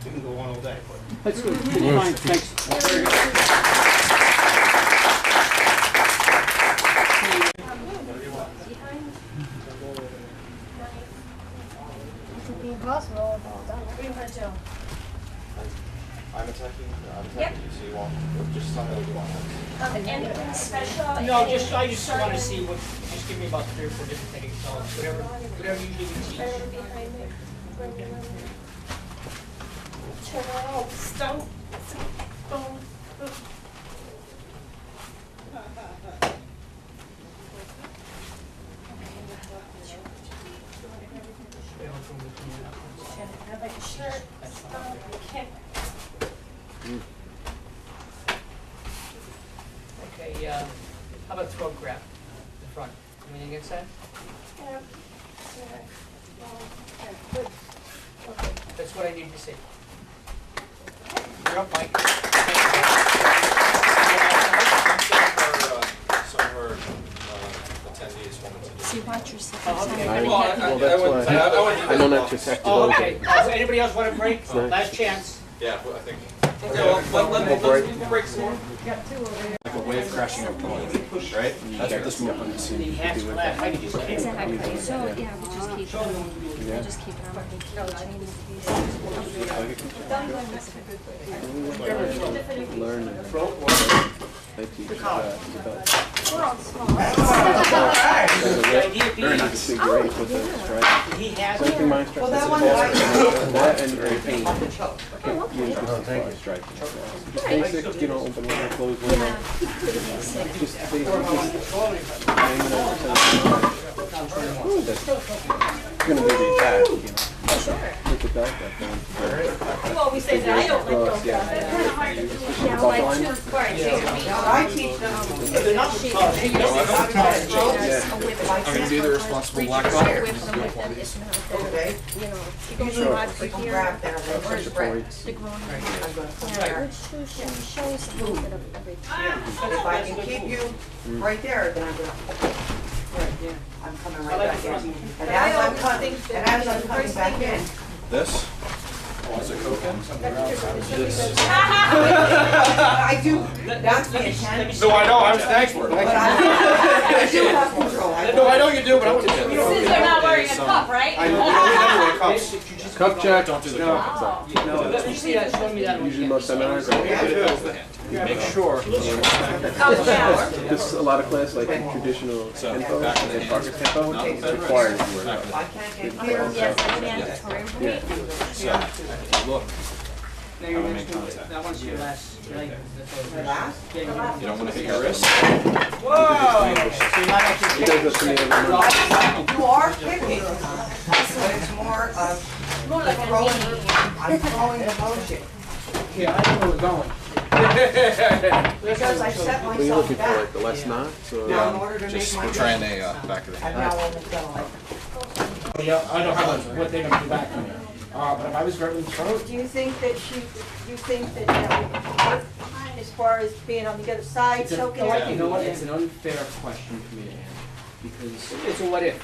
we can go on all day, but. That's good. Fine, thanks. It would be impossible if all done. What do you want to do? I'm attacking you, so you want, just tell me what you want. Anything special? No, I just want to see what, just give me about 3 or 4 different techniques, so whatever usually we teach. Right behind it. Turn around, stomp, boom, boom. Have a shirt, stomp, kick. Okay, how about throat grab, the front? Anything against that? Yeah. Good. Okay, that's what I need to see. You're up, Mike. Some of our attendees wanted to. See, watch yourself. Oh, okay. Well, that's why I don't have to attack the Oh, dojo. okay. So anybody else want a break? Nice. Last chance. Yeah, well, I think. Okay, well, let's break some more. Like a wave crashing over the wall, right? That's what this movement is. The hands flat, I can just say. Exactly. So, yeah, we just keep it on. We just keep it on. Learn and I teach We're all small. The idea being, to figure out what the strike. he has. So I think my instructions Well, that is one that and your pain. Oh, Use okay. the far strike. Just basic, you know, open window, close window. Just basic, just hang it out until that's gonna be the attack, you know. With the belt back then. You always say that, I don't like Cross, those yeah. guys. Yeah, Top like line? two. I teach them. They're not the colors. I'm gonna be the responsible black belt. Okay. You know, you go Sure. from left to We can here. grab there. Touch the points. The groin. I'm gonna come Yeah, here. which shows a little bit of everything. If I can keep you right there, then I'm gonna, right, yeah, I'm coming right back in. And as I'm coming back in, This? Is it cocaine? I do, that's the intent, No, I know, I was thanks for it. but I do have control. No, I know you do, but I want to. Since they're not wearing a cup, right? I know, you never wear cups. Cup check. Don't do the No. cup. You see that, show me that. Usually most seminars are. Make sure. Oh, yeah. This is a lot of classes like traditional tempo, and pocket tempo, it requires you work. I can't get here. Yes, that's mandatory. Yeah. So, look. Now you're How to next make to, contact. that one's your last, right? Last? Yeah, You don't want to hit your wrist. So you're not actually He does this to me every month. You are kicking, but it's more of More like a throwing, knee. I'm throwing the motion. Yeah, I know where we're going. Because I set What are you myself looking for, back. like the less knots or? Now, in order to Just make my we're trying distance, a back of the I've hand. now almost done like, Yeah, I know how much, what they're gonna do back to me. But if I was grabbing the throat, Do you think that you think that that would work as far as being on the other side, it's choking you like know what, it's an unfair question for me to answer. Because, It's a what if.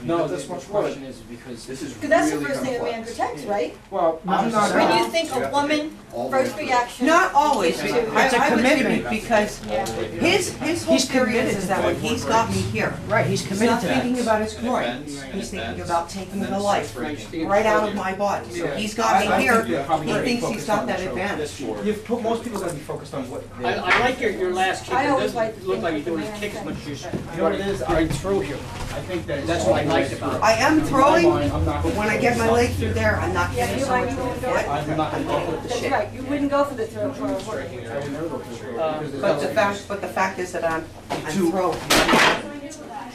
no, this question is because this is Because that's the really first thing a man complex. protects, right? Well, I'm not. When you think a woman, first reaction. not always, is but to- it's a commitment, because his whole He's theory committed is that when he's got me here, Right, he's he's committed not to that. thinking about his groin, bends, and he's it thinking bends, about taking and then the it life starts breaking. right out of my body. So he's got me here, he thinks he's got that advantage. Most people are gonna be focused on what they. I like your last kick. I It always doesn't like to look think like that you're the doing man kick as can- much as you're You know what it is? I throw here. I think that That's what I liked about it. I am In my throwing, mind, I'm not but when I get my leg through there, I'm not Yeah, getting you so like much with the going foot. I'm not gonna go with the That's shit. right, you wouldn't go for the throat for a woman. I would never go for the throat. because there's But the fact is that I'm Two. throwing.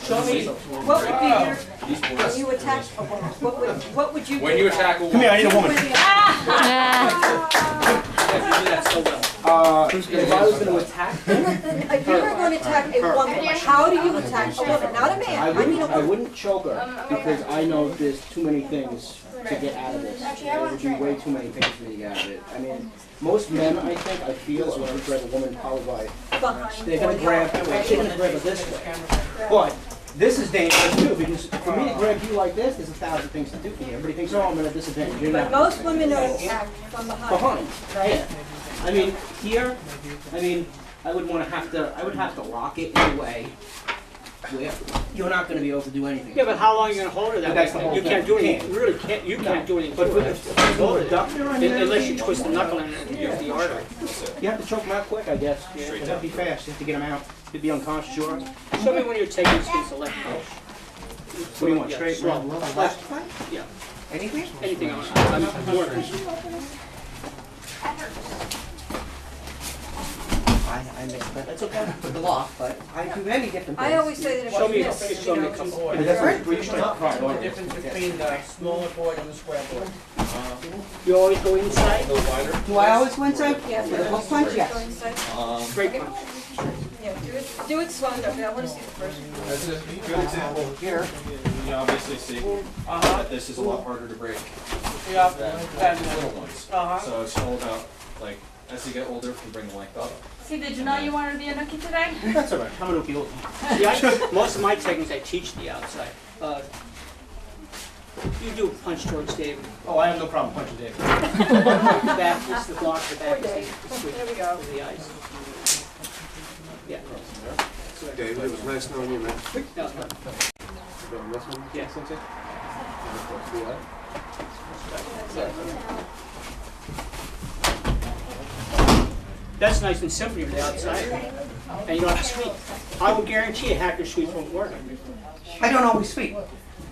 Show me, What would be your, when you attack a woman, what would you do? When you attack a Come woman. here, I need a woman. you do that so well. If I was gonna attack them, If you were going to attack a woman, how do you attack a woman, not a man, I mean a I woman? wouldn't choke her because I know there's too many things to get out of this. There would be way too many things for me to get out of it. I mean, most men, I think, I feel, are gonna grab a woman probably by, Behind they're or gonna the grab, arm, they're gonna grab it this way. But this is dangerous too, because for me to grab you like this, there's 1,000 things to do for me. Everybody thinks, oh, I'm at a disadvantage. You're But not. most women are attacked from behind, Behind. right? I mean, here, I mean, I would have to lock it in a way where you're not gonna be able to do anything. Yeah, but how long are you gonna hold her that But that's the way? whole You can't thing. do You anything, you really can't, you can't do anything But to if it. there's no reductor on there, Unless you twist the knuckle and use the artery. you have to choke them out quick, I guess. You have to be fast. You have to get them out. You'd be unconscious, sure. Show me when you're taking this against the left push. What do you want, Yeah, straight, slow. left? Left foot? Yeah, Anything? anything on it. I'm more I missed that. That's okay. The block, but I do many different things. I always say that if Show you me, miss, just you show me a know, couple. But that's where you strike hard. The difference between the smaller board and the square board. You always go inside, Do I always win, sir? yeah, With a hook punch? Yes. straight punch. Yeah, do it slow enough, I wanna see the first one. That's a good example. Here. You obviously see that this is a lot harder to break Yeah, than and, the little ones. So it's all about, like, as you get older, you bring the length up. See, did you know you wanted to be a nookie today? That's all right. I'm gonna kill. See, most of my techniques I teach the outside. You do a punch towards David. Oh, I have no problem punching David. Back, just the block, the back, There we go. to the eyes. Yeah. David, it was nice knowing you, man. No, no. This one? Yeah. That's nice and simple from the outside. And you don't have to sweep. I will guarantee a hacker sweep won't work. I don't always sweep.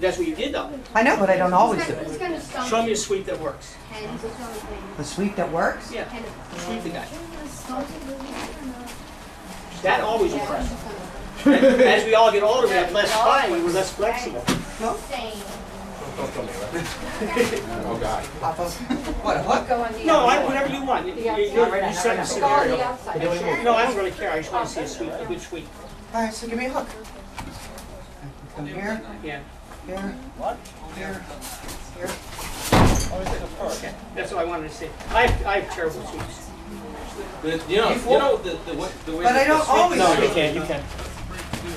That's what you did though. I know, but I don't always do it. Who's gonna stomp Show me a sweep that works. hens? What's wrong with The sweep that works? Yeah, sweep the guy. me? That always works. As we all get older, we have less spine, we're less flexible. Same. Oh, God. Papa. What, a hook? Go on the No, outside. whatever you want. You The outside. set the Go on the scenario. outside. No, I don't really care, I just want to see a sweep, a good sweep. Alright, so give me a hook. Come here, Yeah, here, here, here. okay, that's what I wanted to see. I have terrible sweeps. You know the way But I that the don't sweep- always No, you sweep. can't. You can't.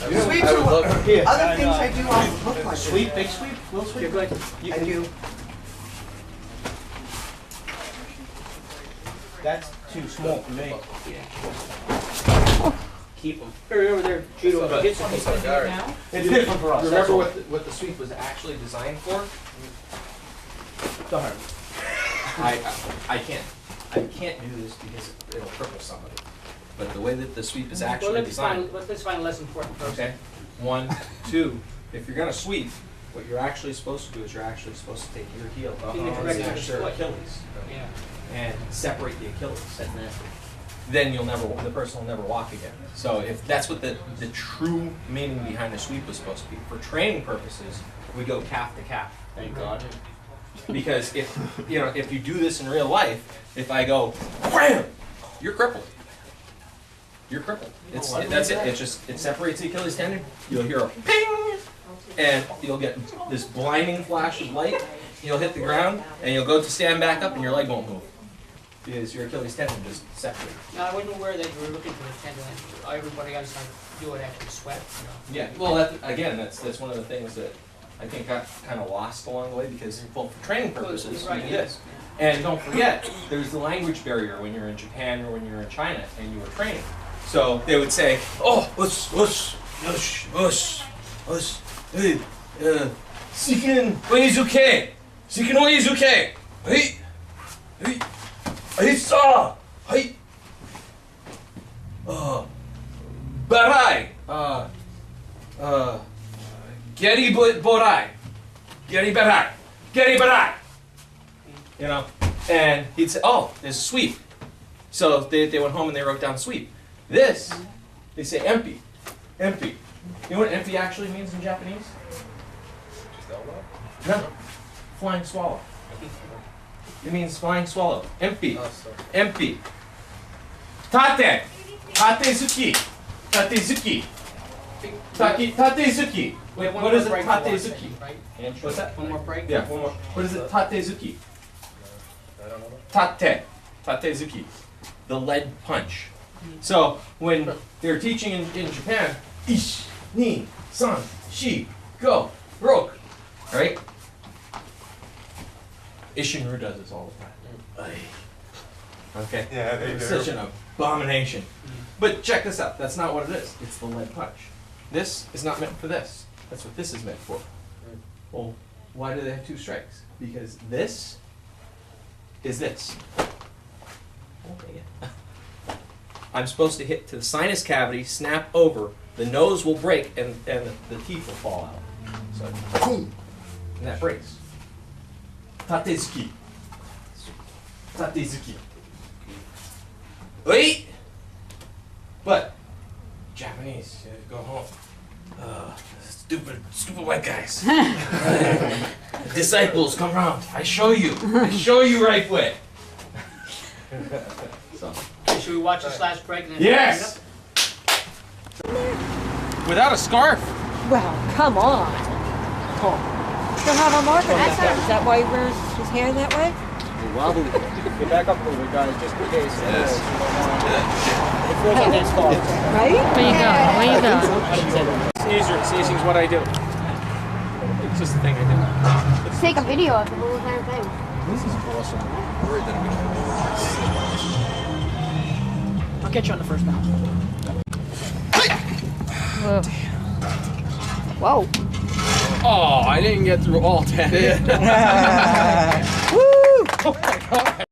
Sweeps are Here. other things I do on hook punches. Sweep, big sweep, little You're sweep. good. I do. That's too small for me. Keep them. Remember their judo hits. It's different for us. Remember what the sweep was actually designed for? Don't hurt. I can't do this because it'll cripple somebody. But the way that the sweep is Well, actually designed, let's find a less important person. okay? 1, 2, if you're gonna sweep, what you're actually supposed to do is you're actually supposed to take your heel In the direction of the your foot. Achilles Yeah. and separate the Achilles. Then the person will never walk again. So if that's what the true meaning behind the sweep was supposed to be. For training purposes, we go calf to calf. Thank God. Because if you do this in real life, if I go wham, you're crippled. You're crippled. That's it. It separates the Achilles tendon. You'll hear a ping, and you'll get this blinding flash of light. You'll hit the ground, and you'll go to stand back up, and your leg won't move because your Achilles tendon just separated. No, I wasn't aware that you were looking for the tendon. Everybody else had to do it after the sweat. Yeah. Well, that's one of the things that I think got kind of lost along the way because, well, for training purposes, Right, we do yeah. this. And don't forget, there's the language barrier when you're in Japan or when you're in China and you were training. So they would say, oh, hey, Sikin Oizuke, Sikin Oizuke, hey, sa, hey, Barai, Geri Borai, Geri Barai. You know, and he'd say, oh, there's a sweep. So they went home and they wrote down sweep. This, they say empty. You know what empty actually means in Japanese? No. Flying swallow. It means flying swallow. Empty. Tate. Tatezuki. Tatezuki. Wait, what is it? Tatezuki. What's that? One more break? Yeah, one more. What is it? Tatezuki. Tatezuki. The lead punch. So when they're teaching in Japan, ish, ni, san, shi, go, roke, right? Ishinru does this all the time. Okay? Yeah, they It's do. such an abomination. But check this out. That's not what it is. It's the lead punch. This is not meant for this. That's what this is meant for. Well, why do they have two strikes? Because this is this. Okay. I'm supposed to hit to the sinus cavity, snap over, the nose will break, and the teeth will fall out. So, boom, and that breaks. Tatezuki. Wait! But, Japanese, go home. Stupid white guys. Disciples, come around. I show you right way. So. Should we watch this last break and then? Yes! Without a scarf. Well, come on. He'll have a marker back there. Is that why he wears his hair that way? Get back up a little bit, guys, just in case. Yes. It feels like it's falling. Right? Where you going? Where you going? Sneezing is what I do. It's just the thing I do. Let's take a video of the whole entire thing. This is awesome. I'm worried that I'm gonna. I'll catch you on the first bounce. Whoa. Oh, I didn't get through all 10. Woo! Oh my god.